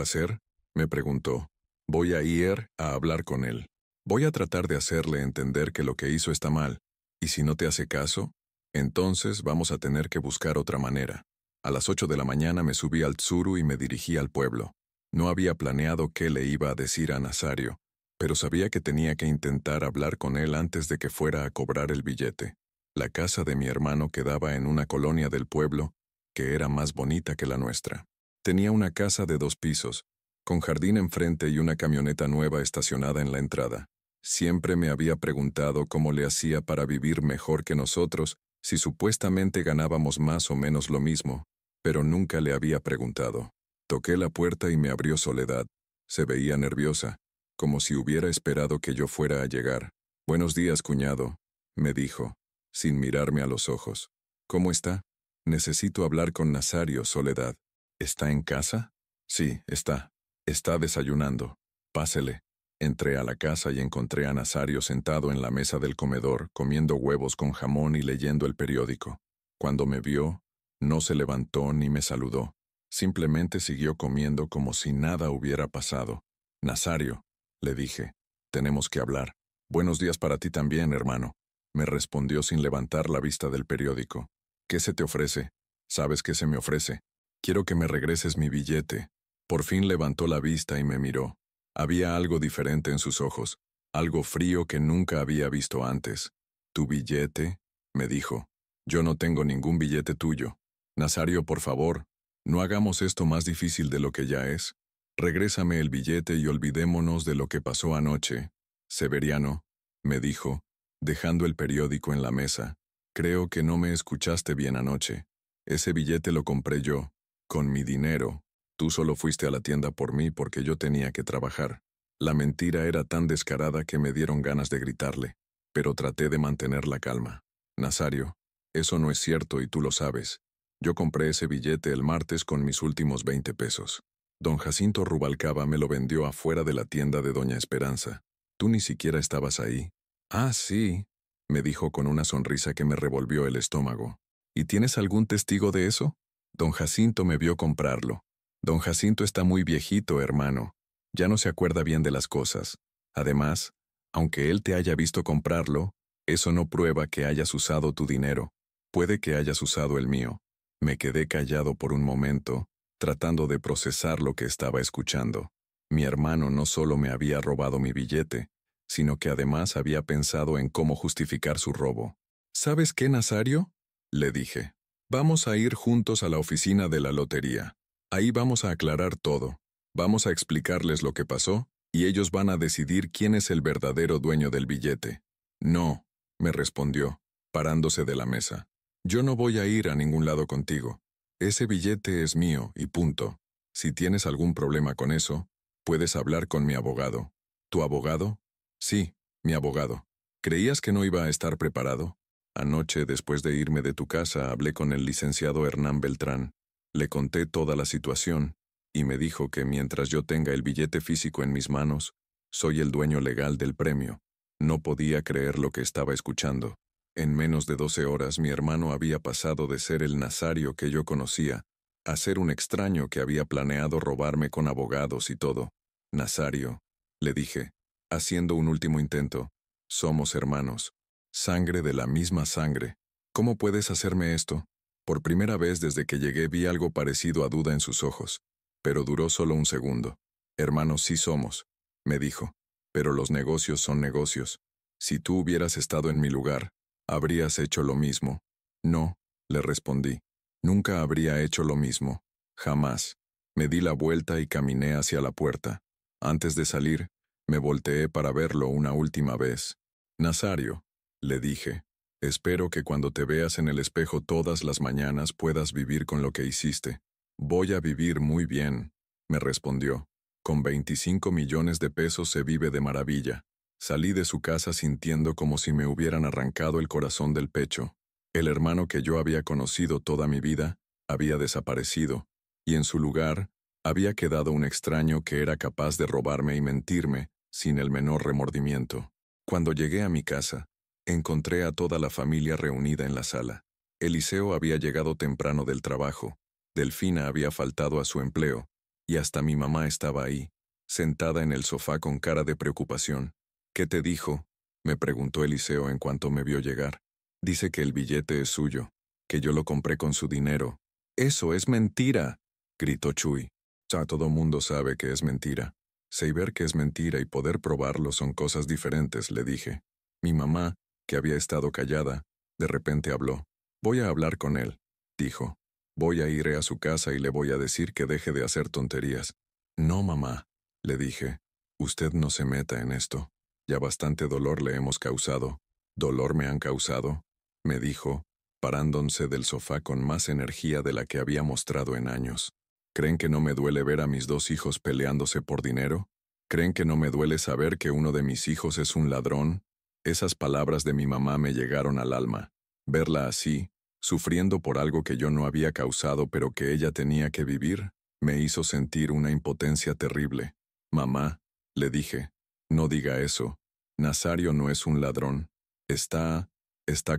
hacer?, me preguntó. Voy a ir a hablar con él. Voy a tratar de hacerle entender que lo que hizo está mal. Y si no te hace caso, entonces vamos a tener que buscar otra manera. A las 8 de la mañana me subí al Tsuru y me dirigí al pueblo. No había planeado qué le iba a decir a Nazario, pero sabía que tenía que intentar hablar con él antes de que fuera a cobrar el billete. La casa de mi hermano quedaba en una colonia del pueblo que era más bonita que la nuestra. Tenía una casa de 2 pisos, con jardín enfrente y una camioneta nueva estacionada en la entrada. Siempre me había preguntado cómo le hacía para vivir mejor que nosotros, si supuestamente ganábamos más o menos lo mismo, pero nunca le había preguntado. Toqué la puerta y me abrió Soledad. Se veía nerviosa, como si hubiera esperado que yo fuera a llegar. «Buenos días, cuñado», me dijo, sin mirarme a los ojos. «¿Cómo está? Necesito hablar con Nazario, Soledad». «¿Está en casa?» «Sí, está. Está desayunando. Pásele». Entré a la casa y encontré a Nazario sentado en la mesa del comedor, comiendo huevos con jamón y leyendo el periódico. Cuando me vio, no se levantó ni me saludó. Simplemente siguió comiendo como si nada hubiera pasado. «Nazario», le dije, «tenemos que hablar». «Buenos días para ti también, hermano», me respondió sin levantar la vista del periódico. «¿Qué se te ofrece?» «¿Sabes qué se me ofrece? Quiero que me regreses mi billete». Por fin levantó la vista y me miró. Había algo diferente en sus ojos, algo frío que nunca había visto antes. «¿Tu billete?», me dijo. «Yo no tengo ningún billete tuyo. Nazario, por favor, no hagamos esto más difícil de lo que ya es. Regrésame el billete y olvidémonos de lo que pasó anoche». «Severiano», me dijo, dejando el periódico en la mesa, «creo que no me escuchaste bien anoche. Ese billete lo compré yo, con mi dinero. Tú solo fuiste a la tienda por mí porque yo tenía que trabajar». La mentira era tan descarada que me dieron ganas de gritarle, pero traté de mantener la calma. «Nazario, eso no es cierto y tú lo sabes. Yo compré ese billete el martes con mis últimos 20 pesos. Don Jacinto Rubalcaba me lo vendió afuera de la tienda de Doña Esperanza. Tú ni siquiera estabas ahí». «Ah, sí», me dijo con una sonrisa que me revolvió el estómago. «¿Y tienes algún testigo de eso?» «Don Jacinto me vio comprarlo». «Don Jacinto está muy viejito, hermano. Ya no se acuerda bien de las cosas. Además, aunque él te haya visto comprarlo, eso no prueba que hayas usado tu dinero. Puede que hayas usado el mío». Me quedé callado por un momento, tratando de procesar lo que estaba escuchando. Mi hermano no solo me había robado mi billete, sino que además había pensado en cómo justificar su robo. «¿Sabes qué, Nazario?», le dije. «Vamos a ir juntos a la oficina de la lotería. Ahí vamos a aclarar todo. Vamos a explicarles lo que pasó, y ellos van a decidir quién es el verdadero dueño del billete». «No», me respondió, parándose de la mesa. «Yo no voy a ir a ningún lado contigo. Ese billete es mío y punto. Si tienes algún problema con eso, puedes hablar con mi abogado». «¿Tu abogado?» «Sí, mi abogado. ¿Creías que no iba a estar preparado?» Anoche, después de irme de tu casa, hablé con el licenciado Hernán Beltrán. Le conté toda la situación, y me dijo que mientras yo tenga el billete físico en mis manos, soy el dueño legal del premio. No podía creer lo que estaba escuchando. En menos de 12 horas mi hermano había pasado de ser el Nazario que yo conocía, a ser un extraño que había planeado robarme con abogados y todo. «Nazario», le dije, haciendo un último intento, «somos hermanos. Sangre de la misma sangre. ¿Cómo puedes hacerme esto?» Por primera vez desde que llegué vi algo parecido a duda en sus ojos, pero duró solo un segundo. «Hermanos sí somos», me dijo, «pero los negocios son negocios. Si tú hubieras estado en mi lugar, habrías hecho lo mismo». «No», le respondí, «nunca habría hecho lo mismo. Jamás». Me di la vuelta y caminé hacia la puerta. Antes de salir, me volteé para verlo una última vez. «Nazario», le dije, «espero que cuando te veas en el espejo todas las mañanas puedas vivir con lo que hiciste». «Voy a vivir muy bien», me respondió. «Con 25 millones de pesos se vive de maravilla». Salí de su casa sintiendo como si me hubieran arrancado el corazón del pecho. El hermano que yo había conocido toda mi vida había desaparecido, y en su lugar había quedado un extraño que era capaz de robarme y mentirme sin el menor remordimiento. Cuando llegué a mi casa, encontré a toda la familia reunida en la sala. Eliseo había llegado temprano del trabajo, Delfina había faltado a su empleo, y hasta mi mamá estaba ahí, sentada en el sofá con cara de preocupación. «¿Qué te dijo?», me preguntó Eliseo en cuanto me vio llegar. «Dice que el billete es suyo, que yo lo compré con su dinero». «¡Eso es mentira!», gritó Chuy. «Ya todo mundo sabe que es mentira. Saber que es mentira y poder probarlo son cosas diferentes», le dije. Mi mamá, que había estado callada, De repente habló. Voy a hablar con él, dijo. Voy a ir a su casa y le voy a decir que deje de hacer tonterías. No, mamá, le dije. Usted no se meta en esto. Ya bastante dolor le hemos causado. ¿Dolor me han causado?, me dijo, parándose del sofá con más energía de la que había mostrado en años. ¿Creen que no me duele ver a mis dos hijos peleándose por dinero? ¿Creen que no me duele saber que uno de mis hijos es un ladrón? Esas palabras de mi mamá me llegaron al alma. Verla así, sufriendo por algo que yo no había causado pero que ella tenía que vivir, me hizo sentir una impotencia terrible. Mamá, le dije, no diga eso. Nazario no es un ladrón. Está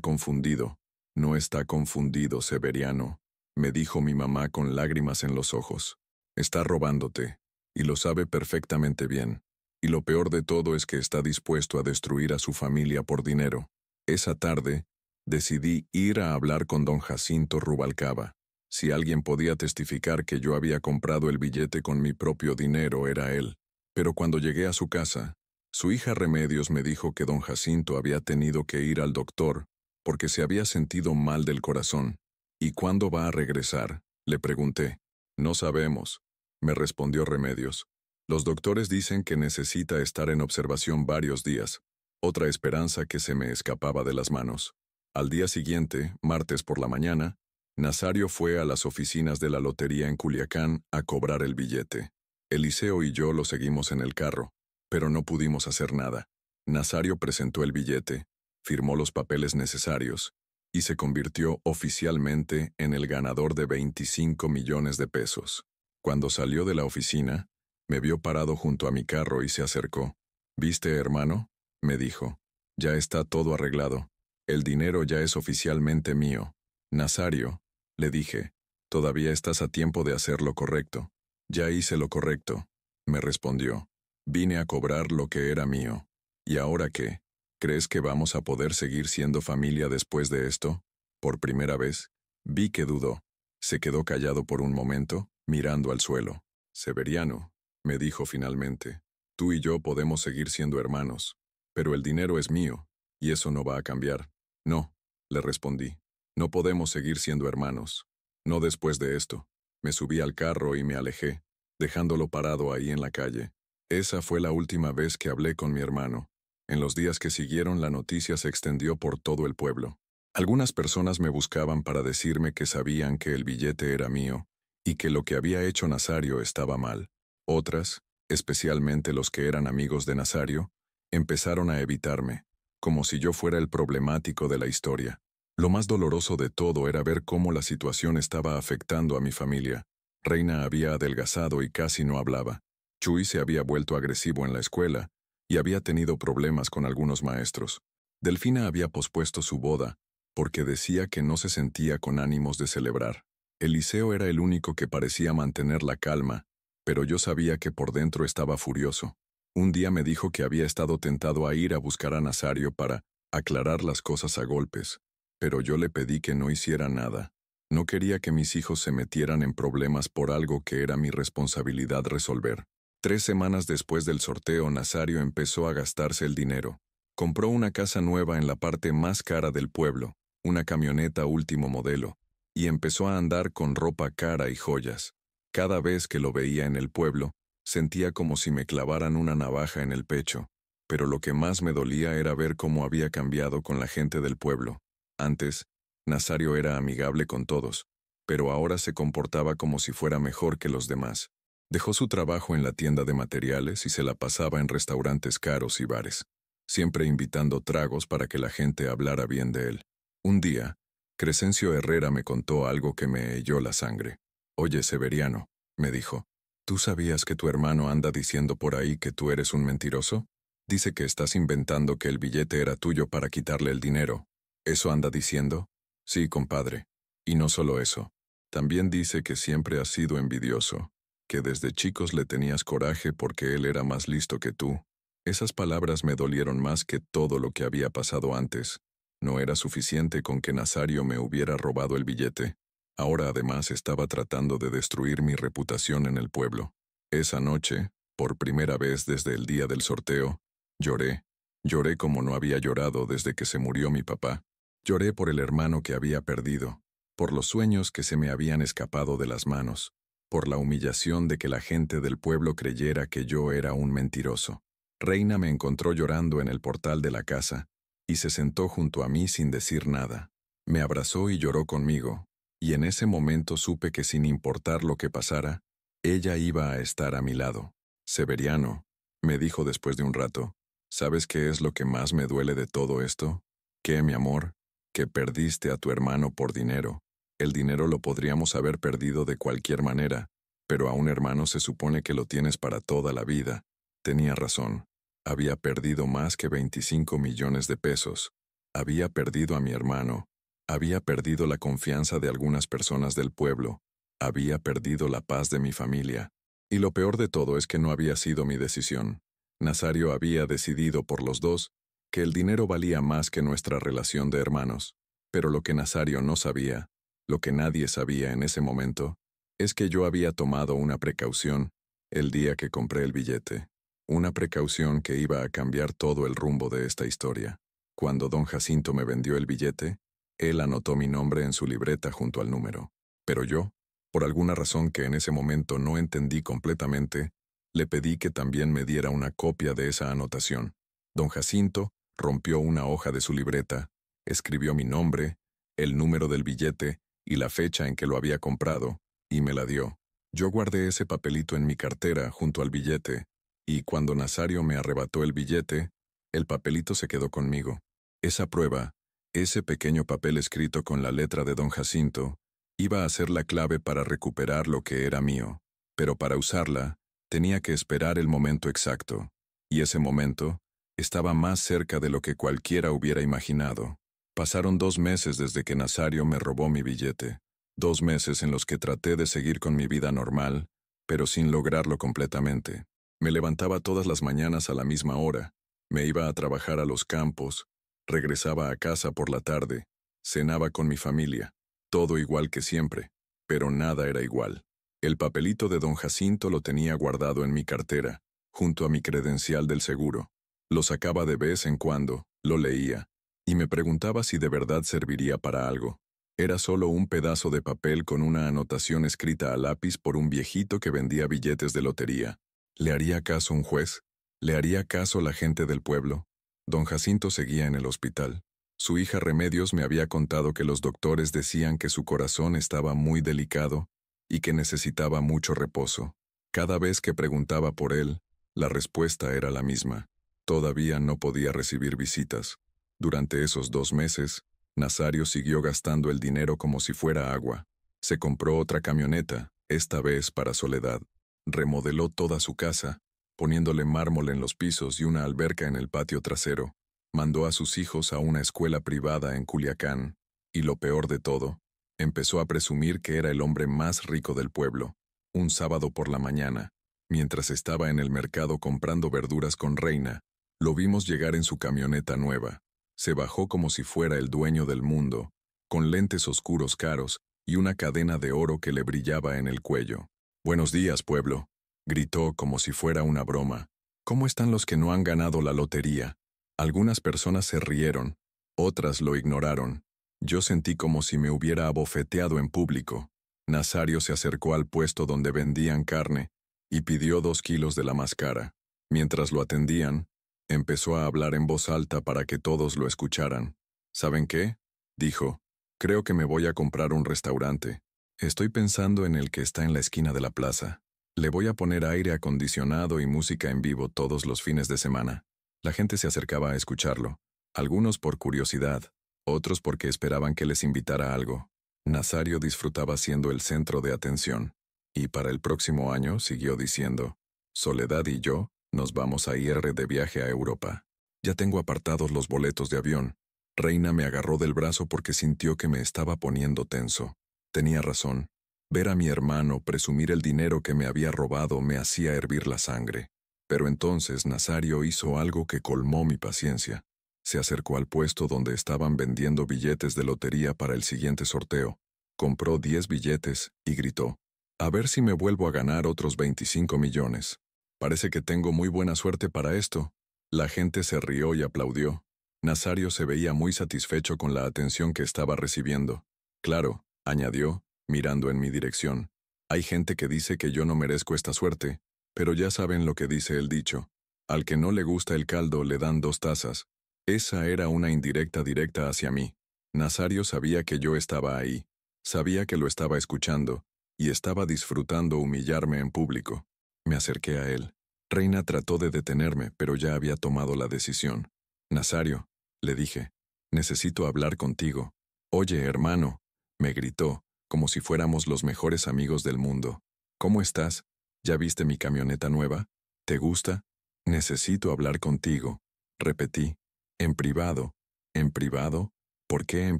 confundido. No está confundido, Severiano, me dijo mi mamá con lágrimas en los ojos. Está robándote, y lo sabe perfectamente bien. Y lo peor de todo es que está dispuesto a destruir a su familia por dinero. Esa tarde, decidí ir a hablar con don Jacinto Rubalcaba. Si alguien podía testificar que yo había comprado el billete con mi propio dinero, era él. Pero cuando llegué a su casa, su hija Remedios me dijo que don Jacinto había tenido que ir al doctor porque se había sentido mal del corazón. ¿Y cuándo va a regresar?, le pregunté. No sabemos, me respondió Remedios. Los doctores dicen que necesita estar en observación varios días. Otra esperanza que se me escapaba de las manos. Al día siguiente, martes por la mañana, Nazario fue a las oficinas de la lotería en Culiacán a cobrar el billete. Eliseo y yo lo seguimos en el carro, pero no pudimos hacer nada. Nazario presentó el billete, firmó los papeles necesarios, y se convirtió oficialmente en el ganador de 25 millones de pesos. Cuando salió de la oficina, me vio parado junto a mi carro y se acercó. «¿Viste, hermano?», me dijo. «Ya está todo arreglado. El dinero ya es oficialmente mío». «Nazario», le dije, «todavía estás a tiempo de hacer lo correcto». «Ya hice lo correcto», me respondió. «Vine a cobrar lo que era mío». «¿Y ahora qué? ¿Crees que vamos a poder seguir siendo familia después de esto?». Por primera vez, vi que dudó. Se quedó callado por un momento, mirando al suelo. «Severiano», me dijo finalmente, «tú y yo podemos seguir siendo hermanos, pero el dinero es mío, y eso no va a cambiar». «No», le respondí, «no podemos seguir siendo hermanos. No después de esto». Me subí al carro y me alejé, dejándolo parado ahí en la calle. Esa fue la última vez que hablé con mi hermano. En los días que siguieron, la noticia se extendió por todo el pueblo. Algunas personas me buscaban para decirme que sabían que el billete era mío y que lo que había hecho Nazario estaba mal. Otras, especialmente los que eran amigos de Nazario, empezaron a evitarme, como si yo fuera el problemático de la historia. Lo más doloroso de todo era ver cómo la situación estaba afectando a mi familia. Reina había adelgazado y casi no hablaba. Chuy se había vuelto agresivo en la escuela y había tenido problemas con algunos maestros. Delfina había pospuesto su boda porque decía que no se sentía con ánimos de celebrar. Eliseo era el único que parecía mantener la calma, pero yo sabía que por dentro estaba furioso. Un día me dijo que había estado tentado a ir a buscar a Nazario para aclarar las cosas a golpes. Pero yo le pedí que no hiciera nada. No quería que mis hijos se metieran en problemas por algo que era mi responsabilidad resolver. 3 semanas después del sorteo, Nazario empezó a gastarse el dinero. Compró una casa nueva en la parte más cara del pueblo, una camioneta último modelo, y empezó a andar con ropa cara y joyas. Cada vez que lo veía en el pueblo, sentía como si me clavaran una navaja en el pecho. Pero lo que más me dolía era ver cómo había cambiado con la gente del pueblo. Antes, Nazario era amigable con todos, pero ahora se comportaba como si fuera mejor que los demás. Dejó su trabajo en la tienda de materiales y se la pasaba en restaurantes caros y bares, siempre invitando tragos para que la gente hablara bien de él. Un día, Crescencio Herrera me contó algo que me heló la sangre. «Oye, Severiano», me dijo, «¿tú sabías que tu hermano anda diciendo por ahí que tú eres un mentiroso? Dice que estás inventando que el billete era tuyo para quitarle el dinero». ¿Eso anda diciendo? Sí, compadre. Y no solo eso. También dice que siempre has sido envidioso, que desde chicos le tenías coraje porque él era más listo que tú. Esas palabras me dolieron más que todo lo que había pasado antes. No era suficiente con que Nazario me hubiera robado el billete. Ahora además estaba tratando de destruir mi reputación en el pueblo. Esa noche, por primera vez desde el día del sorteo, lloré. Lloré como no había llorado desde que se murió mi papá. Lloré por el hermano que había perdido, por los sueños que se me habían escapado de las manos, por la humillación de que la gente del pueblo creyera que yo era un mentiroso. Reina me encontró llorando en el portal de la casa, y se sentó junto a mí sin decir nada. Me abrazó y lloró conmigo, y en ese momento supe que sin importar lo que pasara, ella iba a estar a mi lado. Severiano, me dijo después de un rato, ¿sabes qué es lo que más me duele de todo esto? ¿Qué, mi amor? Que perdiste a tu hermano por dinero. El dinero lo podríamos haber perdido de cualquier manera, pero a un hermano se supone que lo tienes para toda la vida. Tenía razón. Había perdido más que 25 millones de pesos. Había perdido a mi hermano. Había perdido la confianza de algunas personas del pueblo. Había perdido la paz de mi familia. Y lo peor de todo es que no había sido mi decisión. Nazario había decidido por los dos que el dinero valía más que nuestra relación de hermanos. Pero lo que Nazario no sabía, lo que nadie sabía en ese momento, es que yo había tomado una precaución el día que compré el billete. Una precaución que iba a cambiar todo el rumbo de esta historia. Cuando don Jacinto me vendió el billete, él anotó mi nombre en su libreta junto al número. Pero yo, por alguna razón que en ese momento no entendí completamente, le pedí que también me diera una copia de esa anotación. Don Jacinto rompió una hoja de su libreta, escribió mi nombre, el número del billete y la fecha en que lo había comprado, y me la dio. Yo guardé ese papelito en mi cartera junto al billete, y cuando Nazario me arrebató el billete, el papelito se quedó conmigo. Esa prueba, ese pequeño papel escrito con la letra de don Jacinto, iba a ser la clave para recuperar lo que era mío, pero para usarla, tenía que esperar el momento exacto, y ese momento estaba más cerca de lo que cualquiera hubiera imaginado. Pasaron 2 meses desde que Nazario me robó mi billete, 2 meses en los que traté de seguir con mi vida normal, pero sin lograrlo completamente. Me levantaba todas las mañanas a la misma hora, me iba a trabajar a los campos, regresaba a casa por la tarde, cenaba con mi familia, todo igual que siempre, pero nada era igual. El papelito de don Jacinto lo tenía guardado en mi cartera, junto a mi credencial del seguro. Lo sacaba de vez en cuando, lo leía, y me preguntaba si de verdad serviría para algo. Era solo un pedazo de papel con una anotación escrita a lápiz por un viejito que vendía billetes de lotería. ¿Le haría caso un juez? ¿Le haría caso la gente del pueblo? Don Jacinto seguía en el hospital. Su hija Remedios me había contado que los doctores decían que su corazón estaba muy delicado y que necesitaba mucho reposo. Cada vez que preguntaba por él, la respuesta era la misma. Todavía no podía recibir visitas. Durante esos 2 meses, Nazario siguió gastando el dinero como si fuera agua. Se compró otra camioneta, esta vez para Soledad. Remodeló toda su casa, poniéndole mármol en los pisos y una alberca en el patio trasero. Mandó a sus hijos a una escuela privada en Culiacán. Y lo peor de todo, empezó a presumir que era el hombre más rico del pueblo. Un sábado por la mañana, mientras estaba en el mercado comprando verduras con Reina, lo vimos llegar en su camioneta nueva. Se bajó como si fuera el dueño del mundo, con lentes oscuros caros y una cadena de oro que le brillaba en el cuello. «Buenos días, pueblo», gritó como si fuera una broma. «¿Cómo están los que no han ganado la lotería?» Algunas personas se rieron, otras lo ignoraron. Yo sentí como si me hubiera abofeteado en público. Nazario se acercó al puesto donde vendían carne y pidió 2 kilos de la más cara. Mientras lo atendían, empezó a hablar en voz alta para que todos lo escucharan. «¿Saben qué?», dijo. «Creo que me voy a comprar un restaurante. Estoy pensando en el que está en la esquina de la plaza. Le voy a poner aire acondicionado y música en vivo todos los fines de semana». La gente se acercaba a escucharlo, algunos por curiosidad, otros porque esperaban que les invitara a algo. Nazario disfrutaba siendo el centro de atención. Y para el próximo año siguió diciendo, «Soledad y yo nos vamos a ir de viaje a Europa. Ya tengo apartados los boletos de avión». Reina me agarró del brazo porque sintió que me estaba poniendo tenso. Tenía razón. Ver a mi hermano presumir el dinero que me había robado me hacía hervir la sangre. Pero entonces Nazario hizo algo que colmó mi paciencia. Se acercó al puesto donde estaban vendiendo billetes de lotería para el siguiente sorteo. Compró 10 billetes y gritó, «A ver si me vuelvo a ganar otros 25 millones. Parece que tengo muy buena suerte para esto». La gente se rió y aplaudió. Nazario se veía muy satisfecho con la atención que estaba recibiendo. Claro, añadió, mirando en mi dirección. Hay gente que dice que yo no merezco esta suerte, pero ya saben lo que dice el dicho. Al que no le gusta el caldo le dan 2 tazas. Esa era una indirecta directa hacia mí. Nazario sabía que yo estaba ahí. Sabía que lo estaba escuchando, y estaba disfrutando humillarme en público. Me acerqué a él. Reina trató de detenerme, pero ya había tomado la decisión. Nazario, le dije, necesito hablar contigo. Oye, hermano, me gritó, como si fuéramos los mejores amigos del mundo. ¿Cómo estás? ¿Ya viste mi camioneta nueva? ¿Te gusta? Necesito hablar contigo. Repetí. En privado. ¿En privado? ¿Por qué en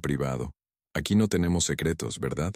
privado? Aquí no tenemos secretos, ¿verdad?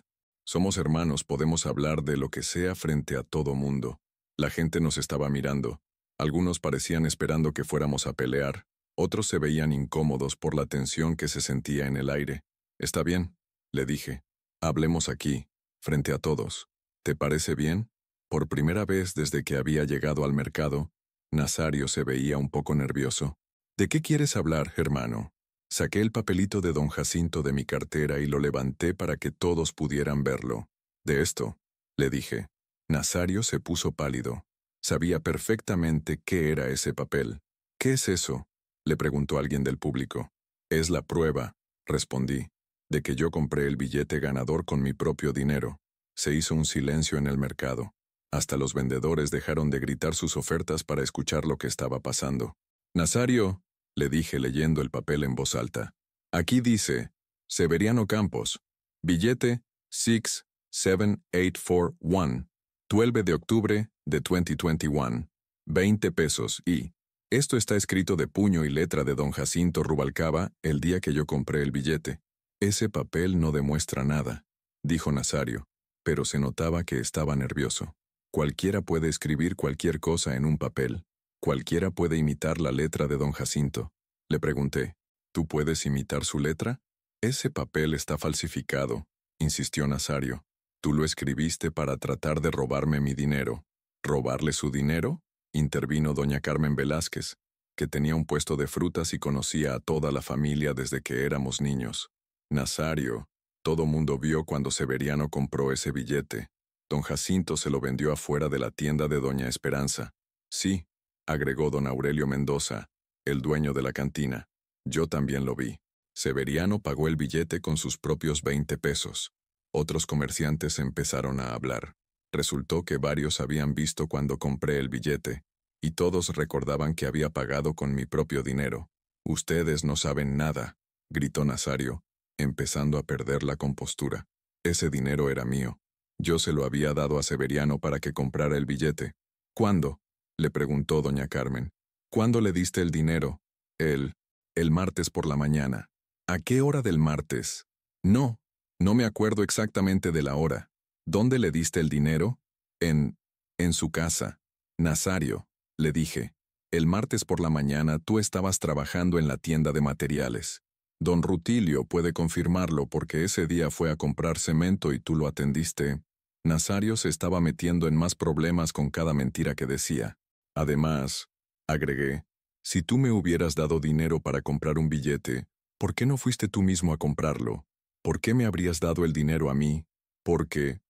Somos hermanos, podemos hablar de lo que sea frente a todo mundo. La gente nos estaba mirando. Algunos parecían esperando que fuéramos a pelear. Otros se veían incómodos por la tensión que se sentía en el aire. Está bien, le dije. Hablemos aquí, frente a todos. ¿Te parece bien? Por primera vez desde que había llegado al mercado, Nazario se veía un poco nervioso. ¿De qué quieres hablar, hermano? Saqué el papelito de don Jacinto de mi cartera y lo levanté para que todos pudieran verlo. De esto, le dije. Nazario se puso pálido. Sabía perfectamente qué era ese papel. ¿Qué es eso?, le preguntó alguien del público. Es la prueba, respondí, de que yo compré el billete ganador con mi propio dinero. Se hizo un silencio en el mercado. Hasta los vendedores dejaron de gritar sus ofertas para escuchar lo que estaba pasando. Nazario, le dije leyendo el papel en voz alta. Aquí dice, Severiano Campos, billete 67841, 12 de octubre de 2021, 20 pesos y... Esto está escrito de puño y letra de don Jacinto Rubalcaba el día que yo compré el billete. Ese papel no demuestra nada, dijo Nazario, pero se notaba que estaba nervioso. Cualquiera puede escribir cualquier cosa en un papel. Cualquiera puede imitar la letra de don Jacinto. Le pregunté, ¿tú puedes imitar su letra? Ese papel está falsificado, insistió Nazario. Tú lo escribiste para tratar de robarme mi dinero. ¿Robarle su dinero?, intervino doña Carmen Velázquez, que tenía un puesto de frutas y conocía a toda la familia desde que éramos niños. Nazario, todo mundo vio cuando Severiano compró ese billete. Don Jacinto se lo vendió afuera de la tienda de doña Esperanza. Sí, agregó don Aurelio Mendoza, el dueño de la cantina. Yo también lo vi. Severiano pagó el billete con sus propios 20 pesos. Otros comerciantes empezaron a hablar. Resultó que varios habían visto cuando compré el billete, y todos recordaban que había pagado con mi propio dinero. Ustedes no saben nada, gritó Nazario, empezando a perder la compostura. Ese dinero era mío. Yo se lo había dado a Severiano para que comprara el billete. ¿Cuándo?, le preguntó doña Carmen. ¿Cuándo le diste el dinero? El martes por la mañana. ¿A qué hora del martes? No me acuerdo exactamente de la hora. ¿Dónde le diste el dinero? En su casa. Nazario, le dije, el martes por la mañana tú estabas trabajando en la tienda de materiales. Don Rutilio puede confirmarlo porque ese día fue a comprar cemento y tú lo atendiste. Nazario se estaba metiendo en más problemas con cada mentira que decía. Además, agregué, si tú me hubieras dado dinero para comprar un billete, ¿por qué no fuiste tú mismo a comprarlo? ¿Por qué me habrías dado el dinero a mí? Porque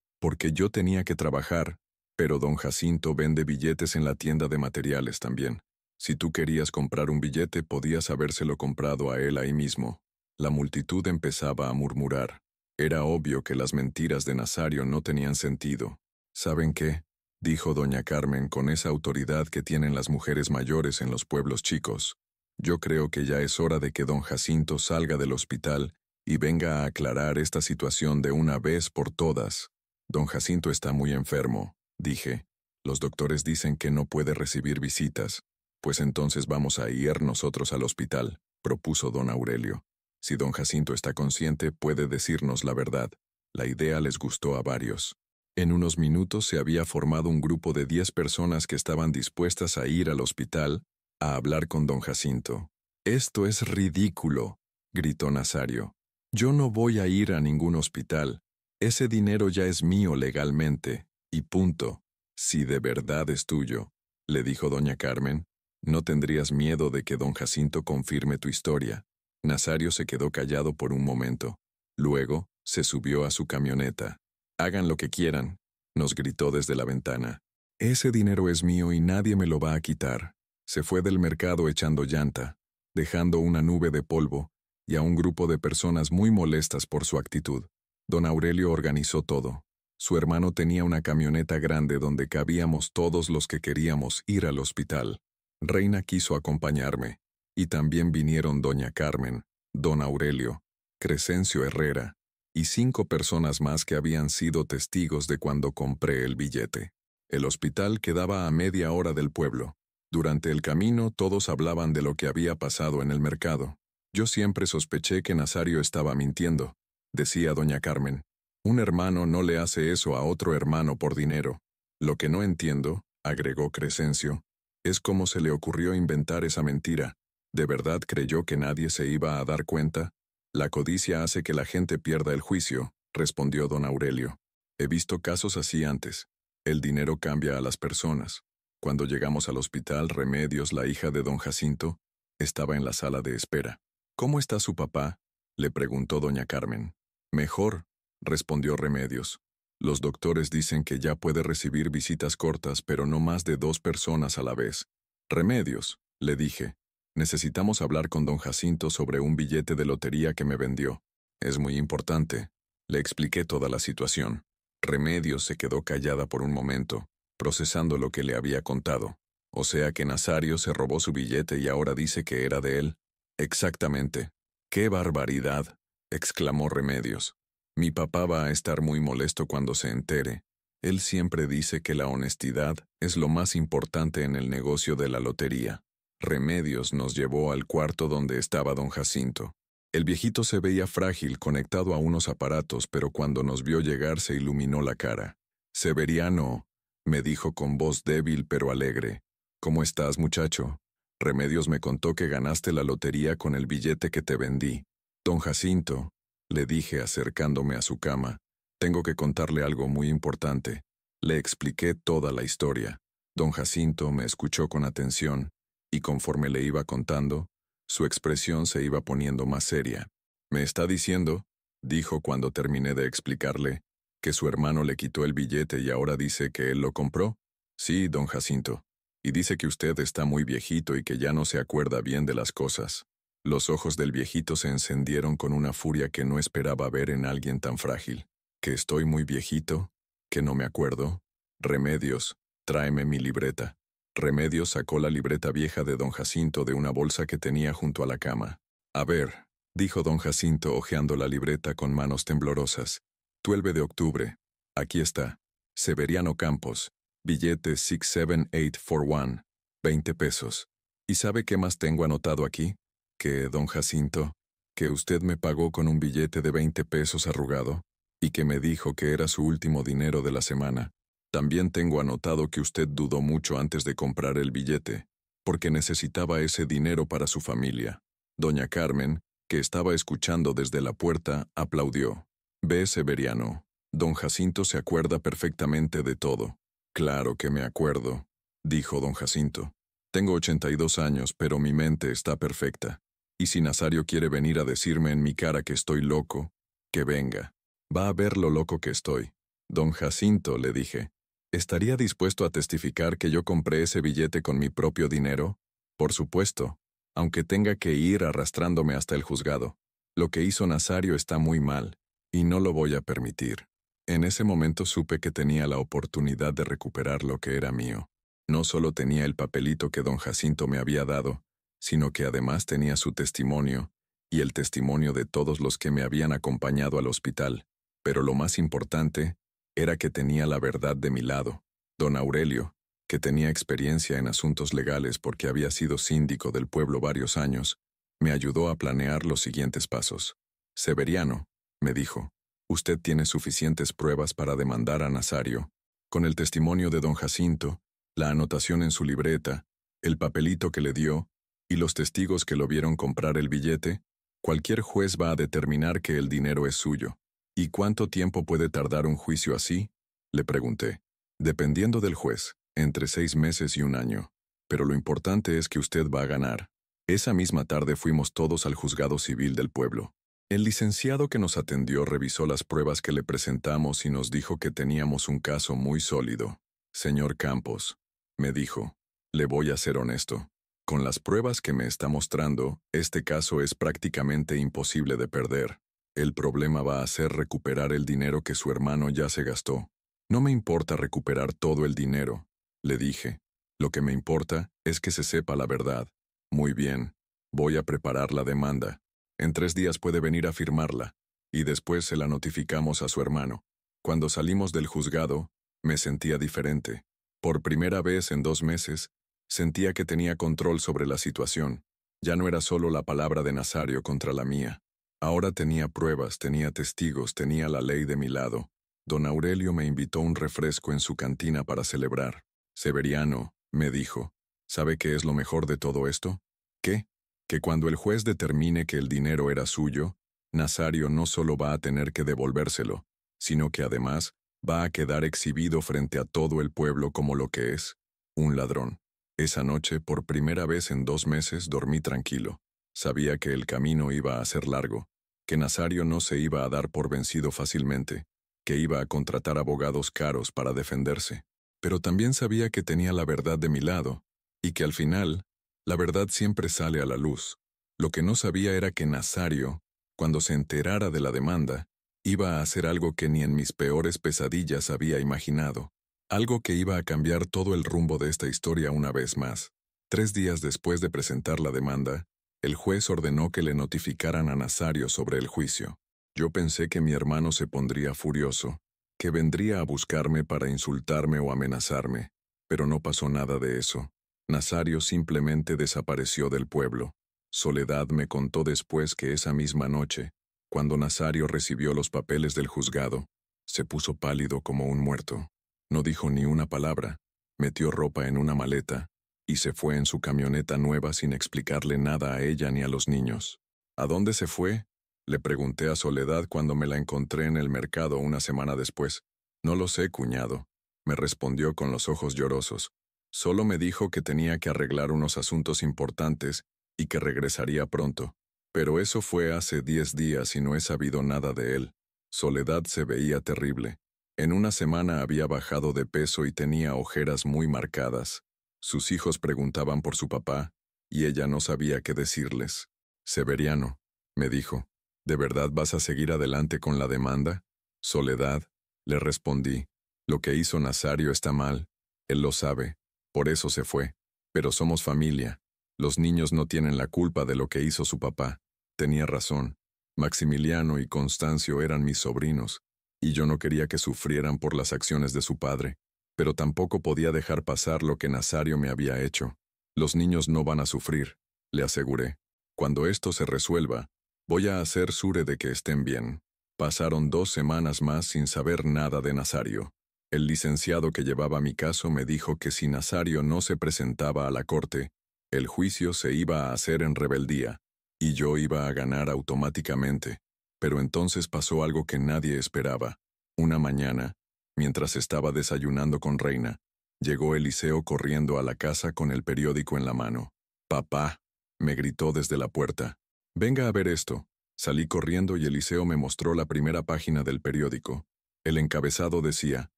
yo tenía que trabajar, pero don Jacinto vende billetes en la tienda de materiales también. Si tú querías comprar un billete, podías habérselo comprado a él ahí mismo. La multitud empezaba a murmurar. Era obvio que las mentiras de Nazario no tenían sentido. ¿Saben qué?, dijo doña Carmen con esa autoridad que tienen las mujeres mayores en los pueblos chicos. Yo creo que ya es hora de que don Jacinto salga del hospital y venga a aclarar esta situación de una vez por todas. Don Jacinto está muy enfermo, dije. Los doctores dicen que no puede recibir visitas. Pues entonces vamos a ir nosotros al hospital, propuso don Aurelio. Si don Jacinto está consciente, puede decirnos la verdad. La idea les gustó a varios. En unos minutos se había formado un grupo de 10 personas que estaban dispuestas a ir al hospital a hablar con don Jacinto. «Esto es ridículo», gritó Nazario. «Yo no voy a ir a ningún hospital. Ese dinero ya es mío legalmente, y punto. Si de verdad es tuyo», le dijo doña Carmen, «no tendrías miedo de que don Jacinto confirme tu historia. Nazario se quedó callado por un momento. Luego, se subió a su camioneta. «Hagan lo que quieran», nos gritó desde la ventana. «Ese dinero es mío y nadie me lo va a quitar». Se fue del mercado echando llanta, dejando una nube de polvo y a un grupo de personas muy molestas por su actitud. Don Aurelio organizó todo. Su hermano tenía una camioneta grande donde cabíamos todos los que queríamos ir al hospital. Reina quiso acompañarme, y también vinieron doña Carmen, don Aurelio, Crescencio Herrera, y 5 personas más que habían sido testigos de cuando compré el billete. El hospital quedaba a media hora del pueblo. Durante el camino todos hablaban de lo que había pasado en el mercado. Yo siempre sospeché que Nazario estaba mintiendo, decía doña Carmen. Un hermano no le hace eso a otro hermano por dinero. Lo que no entiendo, agregó Crescencio, es cómo se le ocurrió inventar esa mentira. ¿De verdad creyó que nadie se iba a dar cuenta? La codicia hace que la gente pierda el juicio, respondió don Aurelio. He visto casos así antes. El dinero cambia a las personas. Cuando llegamos al hospital, Remedios, la hija de don Jacinto, estaba en la sala de espera. «¿Cómo está su papá?», le preguntó doña Carmen. «Mejor», respondió Remedios. «Los doctores dicen que ya puede recibir visitas cortas, pero no más de 2 personas a la vez». «Remedios», le dije, «necesitamos hablar con don Jacinto sobre un billete de lotería que me vendió. Es muy importante». Le expliqué toda la situación. Remedios se quedó callada por un momento, procesando lo que le había contado. «O sea que Nazario se robó su billete y ahora dice que era de él». «Exactamente». «¡Qué barbaridad!», exclamó Remedios. «Mi papá va a estar muy molesto cuando se entere. Él siempre dice que la honestidad es lo más importante en el negocio de la lotería». Remedios nos llevó al cuarto donde estaba don Jacinto. El viejito se veía frágil, conectado a unos aparatos, pero cuando nos vio llegar se iluminó la cara. «Severiano», me dijo con voz débil pero alegre. «¿Cómo estás, muchacho? Remedios me contó que ganaste la lotería con el billete que te vendí». «Don Jacinto», le dije acercándome a su cama, «tengo que contarle algo muy importante». Le expliqué toda la historia. Don Jacinto me escuchó con atención, y conforme le iba contando, su expresión se iba poniendo más seria. «¿Me está diciendo?», dijo cuando terminé de explicarle, «que su hermano le quitó el billete y ahora dice que él lo compró». «Sí, don Jacinto. Y dice que usted está muy viejito y que ya no se acuerda bien de las cosas». Los ojos del viejito se encendieron con una furia que no esperaba ver en alguien tan frágil. «¿Que estoy muy viejito? ¿Que no me acuerdo? Remedios, tráeme mi libreta». Remedios sacó la libreta vieja de don Jacinto de una bolsa que tenía junto a la cama. «A ver», dijo don Jacinto hojeando la libreta con manos temblorosas. «12 de octubre. Aquí está. Severiano Campos. Billete 67841. 20 pesos. ¿Y sabe qué más tengo anotado aquí? Que, don Jacinto, que usted me pagó con un billete de 20 pesos arrugado, y que me dijo que era su último dinero de la semana. También tengo anotado que usted dudó mucho antes de comprar el billete, porque necesitaba ese dinero para su familia». Doña Carmen, que estaba escuchando desde la puerta, aplaudió. «Ve, Severiano, don Jacinto se acuerda perfectamente de todo». «Claro que me acuerdo», dijo don Jacinto. «Tengo 82 años, pero mi mente está perfecta. Y si Nazario quiere venir a decirme en mi cara que estoy loco, que venga. Va a ver lo loco que estoy». «Don Jacinto», le dije, ¿estaría dispuesto a testificar que yo compré ese billete con mi propio dinero? «Por supuesto, aunque tenga que ir arrastrándome hasta el juzgado. Lo que hizo Nazario está muy mal, y no lo voy a permitir». En ese momento supe que tenía la oportunidad de recuperar lo que era mío. No solo tenía el papelito que don Jacinto me había dado, sino que además tenía su testimonio, y el testimonio de todos los que me habían acompañado al hospital. Pero lo más importante era que tenía la verdad de mi lado. Don Aurelio, que tenía experiencia en asuntos legales porque había sido síndico del pueblo varios años, me ayudó a planear los siguientes pasos. «Severiano», me dijo, «usted tiene suficientes pruebas para demandar a Nazario. Con el testimonio de don Jacinto, la anotación en su libreta, el papelito que le dio, y los testigos que lo vieron comprar el billete, cualquier juez va a determinar que el dinero es suyo». «¿Y cuánto tiempo puede tardar un juicio así?», le pregunté. «Dependiendo del juez, entre 6 meses y 1 año. Pero lo importante es que usted va a ganar». Esa misma tarde fuimos todos al juzgado civil del pueblo. El licenciado que nos atendió revisó las pruebas que le presentamos y nos dijo que teníamos un caso muy sólido. Señor Campos, me dijo, le voy a ser honesto. Con las pruebas que me está mostrando, este caso es prácticamente imposible de perder. El problema va a ser recuperar el dinero que su hermano ya se gastó. No me importa recuperar todo el dinero, le dije. Lo que me importa es que se sepa la verdad. Muy bien, voy a preparar la demanda. En 3 días puede venir a firmarla, y después se la notificamos a su hermano. Cuando salimos del juzgado, me sentía diferente. Por primera vez en 2 meses, sentía que tenía control sobre la situación. Ya no era solo la palabra de Nazario contra la mía. Ahora tenía pruebas, tenía testigos, tenía la ley de mi lado. Don Aurelio me invitó un refresco en su cantina para celebrar. Severiano, me dijo, ¿sabe qué es lo mejor de todo esto? ¿Qué? Que cuando el juez determine que el dinero era suyo, Nazario no solo va a tener que devolvérselo, sino que además va a quedar exhibido frente a todo el pueblo como lo que es, un ladrón. Esa noche, por primera vez en 2 meses, dormí tranquilo. Sabía que el camino iba a ser largo, que Nazario no se iba a dar por vencido fácilmente, que iba a contratar abogados caros para defenderse. Pero también sabía que tenía la verdad de mi lado, y que al final, la verdad siempre sale a la luz. Lo que no sabía era que Nazario, cuando se enterara de la demanda, iba a hacer algo que ni en mis peores pesadillas había imaginado. Algo que iba a cambiar todo el rumbo de esta historia una vez más. 3 días después de presentar la demanda, el juez ordenó que le notificaran a Nazario sobre el juicio. Yo pensé que mi hermano se pondría furioso, que vendría a buscarme para insultarme o amenazarme, pero no pasó nada de eso. Nazario simplemente desapareció del pueblo. Soledad me contó después que esa misma noche, cuando Nazario recibió los papeles del juzgado, se puso pálido como un muerto. No dijo ni una palabra, metió ropa en una maleta y se fue en su camioneta nueva sin explicarle nada a ella ni a los niños. ¿A dónde se fue? Le pregunté a Soledad cuando me la encontré en el mercado una semana después. No lo sé, cuñado, me respondió con los ojos llorosos. Solo me dijo que tenía que arreglar unos asuntos importantes y que regresaría pronto. Pero eso fue hace 10 días y no he sabido nada de él. Soledad se veía terrible. En una semana había bajado de peso y tenía ojeras muy marcadas. Sus hijos preguntaban por su papá, y ella no sabía qué decirles. Severiano, me dijo, ¿de verdad vas a seguir adelante con la demanda? Soledad, le respondí, lo que hizo Nazario está mal, él lo sabe, por eso se fue. Pero somos familia. Los niños no tienen la culpa de lo que hizo su papá. Tenía razón. Maximiliano y Constancio eran mis sobrinos, y yo no quería que sufrieran por las acciones de su padre, pero tampoco podía dejar pasar lo que Nazario me había hecho. Los niños no van a sufrir, le aseguré. Cuando esto se resuelva, voy a hacer sure de que estén bien. Pasaron 2 semanas más sin saber nada de Nazario. El licenciado que llevaba mi caso me dijo que si Nazario no se presentaba a la corte, el juicio se iba a hacer en rebeldía, y yo iba a ganar automáticamente. Pero entonces pasó algo que nadie esperaba. Una mañana, mientras estaba desayunando con Reina, llegó Eliseo corriendo a la casa con el periódico en la mano. «Papá», me gritó desde la puerta. «Venga a ver esto». Salí corriendo y Eliseo me mostró la primera página del periódico. El encabezado decía,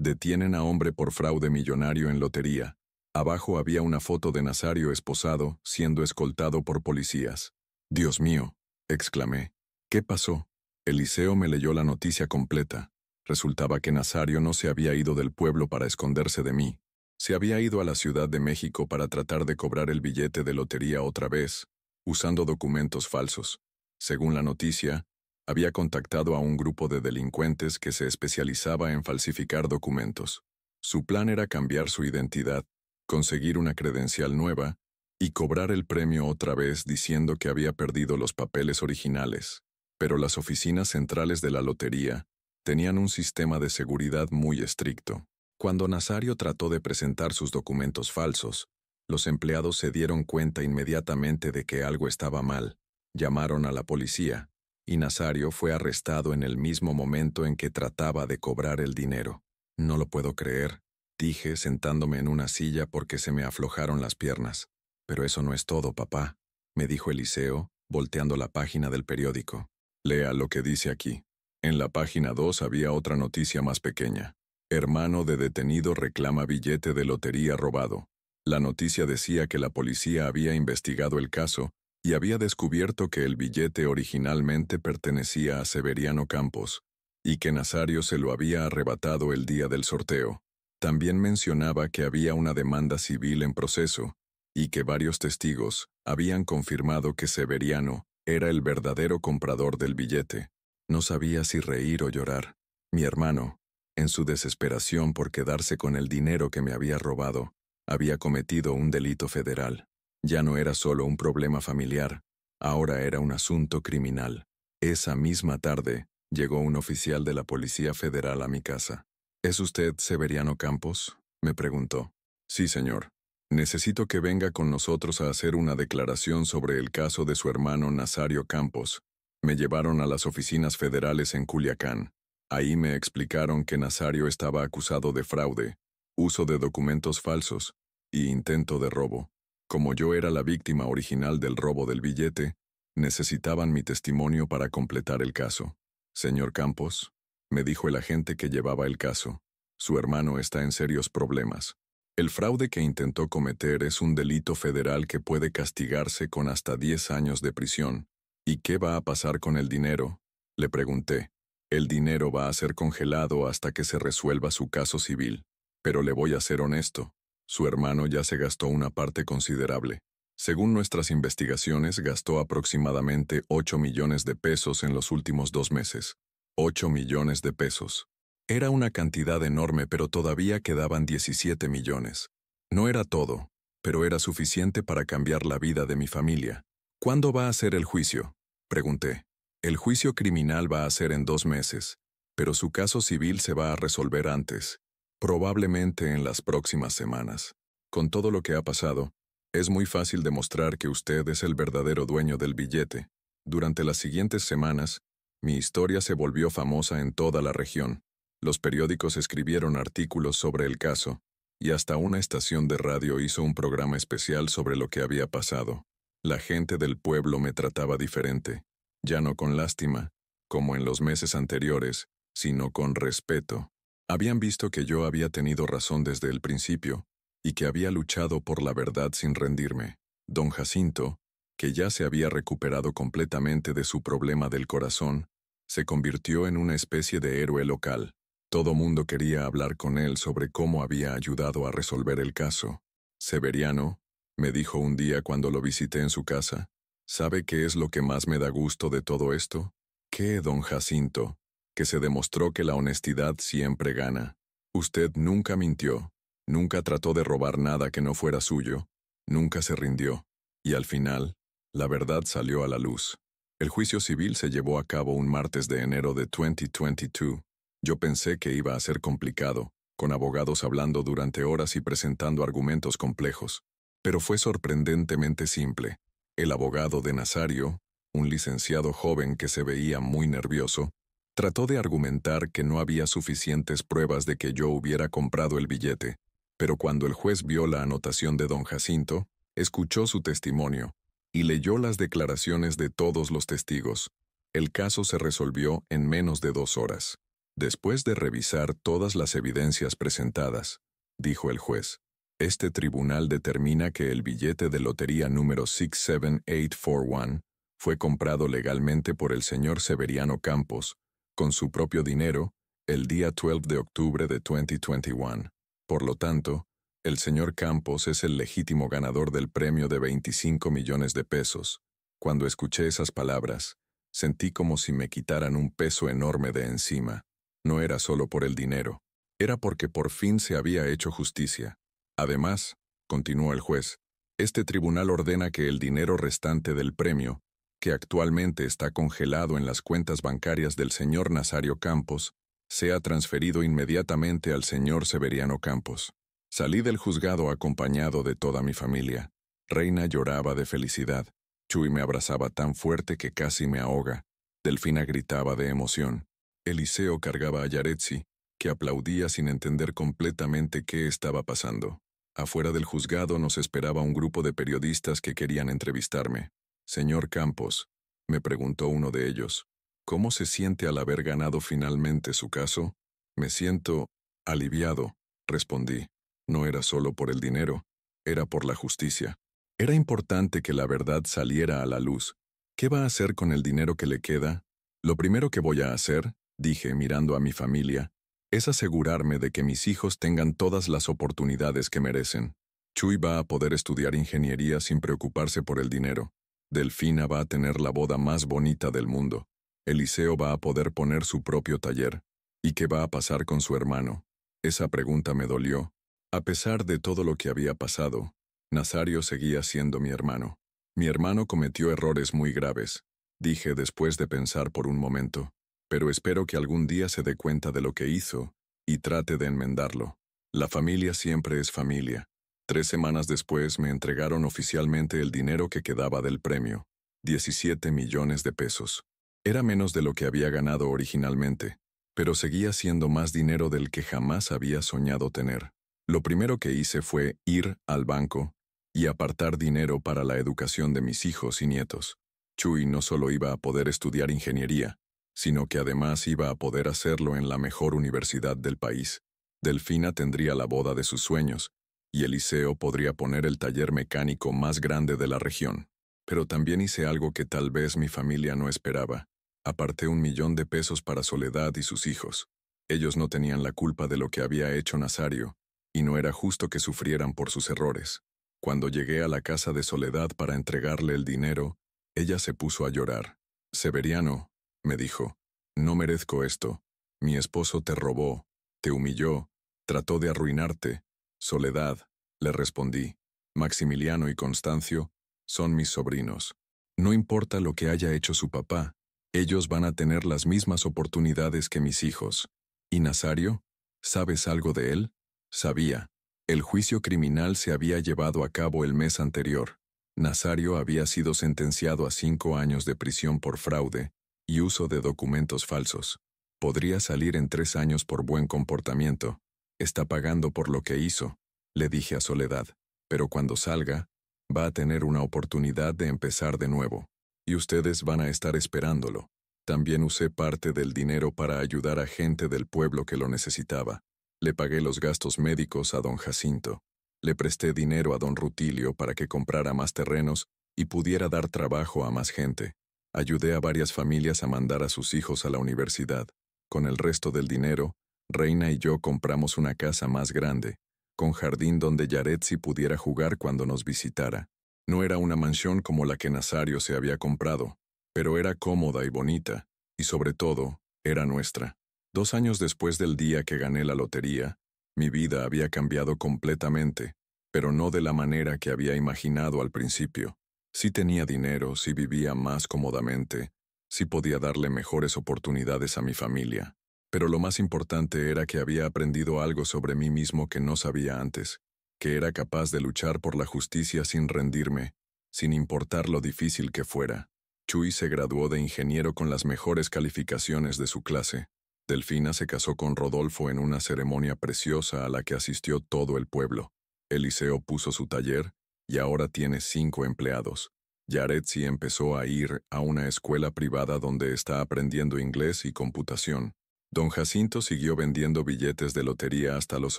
«Detienen a hombre por fraude millonario en lotería». Abajo había una foto de Nazario esposado, siendo escoltado por policías. «Dios mío», exclamé. «¿Qué pasó?» Eliseo me leyó la noticia completa. Resultaba que Nazario no se había ido del pueblo para esconderse de mí. Se había ido a la Ciudad de México para tratar de cobrar el billete de lotería otra vez, usando documentos falsos. Según la noticia, había contactado a un grupo de delincuentes que se especializaba en falsificar documentos. Su plan era cambiar su identidad, conseguir una credencial nueva y cobrar el premio otra vez diciendo que había perdido los papeles originales. Pero las oficinas centrales de la lotería tenían un sistema de seguridad muy estricto. Cuando Nazario trató de presentar sus documentos falsos, los empleados se dieron cuenta inmediatamente de que algo estaba mal. Llamaron a la policía, y Nazario fue arrestado en el mismo momento en que trataba de cobrar el dinero. «No lo puedo creer», dije sentándome en una silla porque se me aflojaron las piernas. «Pero eso no es todo, papá». me dijo Eliseo, volteando la página del periódico. Lea lo que dice aquí. En la página 2 había otra noticia más pequeña. Hermano de detenido reclama billete de lotería robado. La noticia decía que la policía había investigado el caso y había descubierto que el billete originalmente pertenecía a Severiano Campos y que Nazario se lo había arrebatado el día del sorteo. También mencionaba que había una demanda civil en proceso y que varios testigos habían confirmado que Severiano era el verdadero comprador del billete. No sabía si reír o llorar. Mi hermano, en su desesperación por quedarse con el dinero que me había robado, había cometido un delito federal. Ya no era solo un problema familiar, ahora era un asunto criminal. Esa misma tarde, llegó un oficial de la Policía Federal a mi casa. ¿Es usted Severiano Campos?, me preguntó. Sí, señor. Necesito que venga con nosotros a hacer una declaración sobre el caso de su hermano Nazario Campos. Me llevaron a las oficinas federales en Culiacán. Ahí me explicaron que Nazario estaba acusado de fraude, uso de documentos falsos y intento de robo. Como yo era la víctima original del robo del billete, necesitaban mi testimonio para completar el caso. Señor Campos, me dijo el agente que llevaba el caso, su hermano está en serios problemas. El fraude que intentó cometer es un delito federal que puede castigarse con hasta 10 años de prisión. ¿Y qué va a pasar con el dinero?, le pregunté. El dinero va a ser congelado hasta que se resuelva su caso civil. Pero le voy a ser honesto, su hermano ya se gastó una parte considerable. Según nuestras investigaciones, gastó aproximadamente 8 millones de pesos en los últimos 2 meses. 8 millones de pesos. Era una cantidad enorme, pero todavía quedaban 17 millones. No era todo, pero era suficiente para cambiar la vida de mi familia. ¿Cuándo va a ser el juicio?, pregunté. El juicio criminal va a ser en 2 meses, pero su caso civil se va a resolver antes, probablemente en las próximas semanas. Con todo lo que ha pasado, es muy fácil demostrar que usted es el verdadero dueño del billete. Durante las siguientes semanas, mi historia se volvió famosa en toda la región. Los periódicos escribieron artículos sobre el caso, y hasta una estación de radio hizo un programa especial sobre lo que había pasado. La gente del pueblo me trataba diferente, ya no con lástima, como en los meses anteriores, sino con respeto. Habían visto que yo había tenido razón desde el principio, y que había luchado por la verdad sin rendirme. Don Jacinto, que ya se había recuperado completamente de su problema del corazón, se convirtió en una especie de héroe local. Todo mundo quería hablar con él sobre cómo había ayudado a resolver el caso. Severiano, me dijo un día cuando lo visité en su casa, ¿sabe qué es lo que más me da gusto de todo esto? ¿Qué, don Jacinto? Que se demostró que la honestidad siempre gana. Usted nunca mintió, nunca trató de robar nada que no fuera suyo, nunca se rindió, y al final, la verdad salió a la luz. El juicio civil se llevó a cabo un martes de enero de 2022. Yo pensé que iba a ser complicado, con abogados hablando durante horas y presentando argumentos complejos, pero fue sorprendentemente simple. El abogado de Nazario, un licenciado joven que se veía muy nervioso, trató de argumentar que no había suficientes pruebas de que yo hubiera comprado el billete, pero cuando el juez vio la anotación de don Jacinto, escuchó su testimonio y leyó las declaraciones de todos los testigos. El caso se resolvió en menos de 2 horas. Después de revisar todas las evidencias presentadas, dijo el juez, este tribunal determina que el billete de lotería número 67841 fue comprado legalmente por el señor Severiano Campos, con su propio dinero, el día 12 de octubre de 2021. Por lo tanto, el señor Campos es el legítimo ganador del premio de 25 millones de pesos. Cuando escuché esas palabras, sentí como si me quitaran un peso enorme de encima. No era solo por el dinero, era porque por fin se había hecho justicia. Además, continuó el juez, este tribunal ordena que el dinero restante del premio, que actualmente está congelado en las cuentas bancarias del señor Nazario Campos, sea transferido inmediatamente al señor Severiano Campos. Salí del juzgado acompañado de toda mi familia. Reina lloraba de felicidad. Chuy me abrazaba tan fuerte que casi me ahoga. Delfina gritaba de emoción. Eliseo cargaba a Yaretsi, que aplaudía sin entender completamente qué estaba pasando. Afuera del juzgado nos esperaba un grupo de periodistas que querían entrevistarme. Señor Campos, me preguntó uno de ellos, ¿cómo se siente al haber ganado finalmente su caso? Me siento aliviado, respondí. No era solo por el dinero, era por la justicia. Era importante que la verdad saliera a la luz. ¿Qué va a hacer con el dinero que le queda? Lo primero que voy a hacer, dije mirando a mi familia, es asegurarme de que mis hijos tengan todas las oportunidades que merecen. Chuy va a poder estudiar ingeniería sin preocuparse por el dinero. Delfina va a tener la boda más bonita del mundo. Eliseo va a poder poner su propio taller. ¿Y qué va a pasar con su hermano? Esa pregunta me dolió. A pesar de todo lo que había pasado, Nazario seguía siendo mi hermano. Mi hermano cometió errores muy graves, dije después de pensar por un momento, pero espero que algún día se dé cuenta de lo que hizo y trate de enmendarlo. La familia siempre es familia. 3 semanas después me entregaron oficialmente el dinero que quedaba del premio, 17 millones de pesos. Era menos de lo que había ganado originalmente, pero seguía siendo más dinero del que jamás había soñado tener. Lo primero que hice fue ir al banco y apartar dinero para la educación de mis hijos y nietos. Chuy no solo iba a poder estudiar ingeniería, sino que además iba a poder hacerlo en la mejor universidad del país. Delfina tendría la boda de sus sueños, y Eliseo podría poner el taller mecánico más grande de la región. Pero también hice algo que tal vez mi familia no esperaba. Aparté 1 millón de pesos para Soledad y sus hijos. Ellos no tenían la culpa de lo que había hecho Nazario, y no era justo que sufrieran por sus errores. Cuando llegué a la casa de Soledad para entregarle el dinero, ella se puso a llorar. Severiano, me dijo, no merezco esto. Mi esposo te robó, te humilló, trató de arruinarte. Soledad, le respondí, Maximiliano y Constancio son mis sobrinos. No importa lo que haya hecho su papá, ellos van a tener las mismas oportunidades que mis hijos. ¿Y Nazario? ¿Sabes algo de él? Sabía. El juicio criminal se había llevado a cabo el mes anterior. Nazario había sido sentenciado a 5 años de prisión por fraude y uso de documentos falsos. Podría salir en 3 años por buen comportamiento. Está pagando por lo que hizo, le dije a Soledad, pero cuando salga, va a tener una oportunidad de empezar de nuevo, y ustedes van a estar esperándolo. También usé parte del dinero para ayudar a gente del pueblo que lo necesitaba. Le pagué los gastos médicos a don Jacinto. Le presté dinero a don Rutilio para que comprara más terrenos y pudiera dar trabajo a más gente. Ayudé a varias familias a mandar a sus hijos a la universidad. Con el resto del dinero, Reina y yo compramos una casa más grande, con jardín donde Yaretsi pudiera jugar cuando nos visitara. No era una mansión como la que Nazario se había comprado, pero era cómoda y bonita, y sobre todo, era nuestra. 2 años después del día que gané la lotería, mi vida había cambiado completamente, pero no de la manera que había imaginado al principio. Sí tenía dinero, sí vivía más cómodamente, sí podía darle mejores oportunidades a mi familia. Pero lo más importante era que había aprendido algo sobre mí mismo que no sabía antes, que era capaz de luchar por la justicia sin rendirme, sin importar lo difícil que fuera. Chuy se graduó de ingeniero con las mejores calificaciones de su clase. Delfina se casó con Rodolfo en una ceremonia preciosa a la que asistió todo el pueblo. Eliseo puso su taller y ahora tiene 5 empleados. Yaretsi empezó a ir a una escuela privada donde está aprendiendo inglés y computación. Don Jacinto siguió vendiendo billetes de lotería hasta los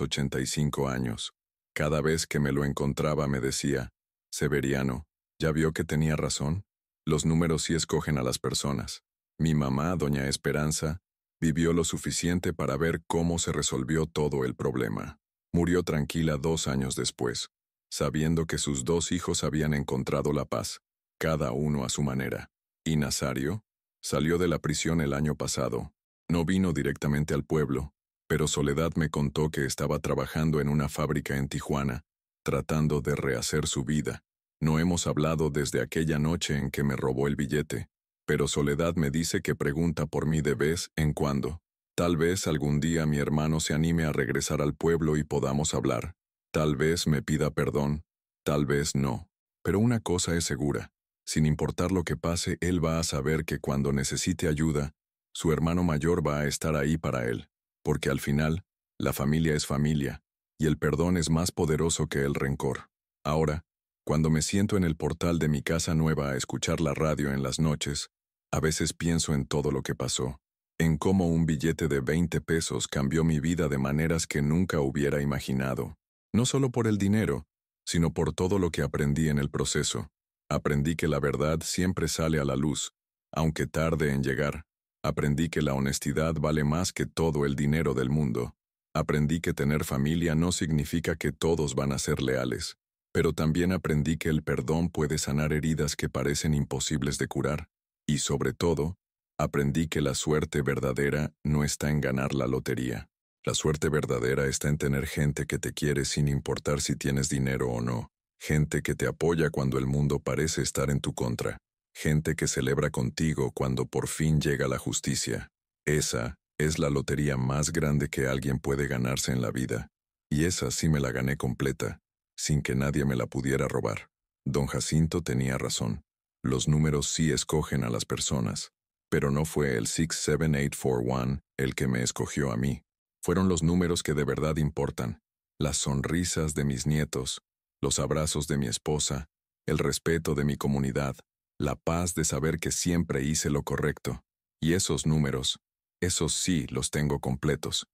85 años. Cada vez que me lo encontraba me decía, Severiano, ¿ya vio que tenía razón? Los números sí escogen a las personas. Mi mamá, doña Esperanza, vivió lo suficiente para ver cómo se resolvió todo el problema. Murió tranquila 2 años después, sabiendo que sus 2 hijos habían encontrado la paz, cada uno a su manera. ¿Y Nazario? Salió de la prisión el año pasado. No vino directamente al pueblo, pero Soledad me contó que estaba trabajando en una fábrica en Tijuana, tratando de rehacer su vida. No hemos hablado desde aquella noche en que me robó el billete, pero Soledad me dice que pregunta por mí de vez en cuando. Tal vez algún día mi hermano se anime a regresar al pueblo y podamos hablar. Tal vez me pida perdón, tal vez no. Pero una cosa es segura, sin importar lo que pase, él va a saber que cuando necesite ayuda, su hermano mayor va a estar ahí para él, porque al final, la familia es familia, y el perdón es más poderoso que el rencor. Ahora, Cuando me siento en el portal de mi casa nueva a escuchar la radio en las noches, a veces pienso en todo lo que pasó, en cómo un billete de 20 pesos cambió mi vida de maneras que nunca hubiera imaginado. No solo por el dinero, sino por todo lo que aprendí en el proceso. Aprendí que la verdad siempre sale a la luz, aunque tarde en llegar. Aprendí que la honestidad vale más que todo el dinero del mundo. Aprendí que tener familia no significa que todos van a ser leales. Pero también aprendí que el perdón puede sanar heridas que parecen imposibles de curar. Y sobre todo, aprendí que la suerte verdadera no está en ganar la lotería. La suerte verdadera está en tener gente que te quiere sin importar si tienes dinero o no. Gente que te apoya cuando el mundo parece estar en tu contra. Gente que celebra contigo cuando por fin llega la justicia. Esa es la lotería más grande que alguien puede ganarse en la vida. Y esa sí me la gané completa, sin que nadie me la pudiera robar. Don Jacinto tenía razón. Los números sí escogen a las personas, pero no fue el 67841 el que me escogió a mí. Fueron los números que de verdad importan, las sonrisas de mis nietos, los abrazos de mi esposa, el respeto de mi comunidad, la paz de saber que siempre hice lo correcto. Y esos números, esos sí los tengo completos.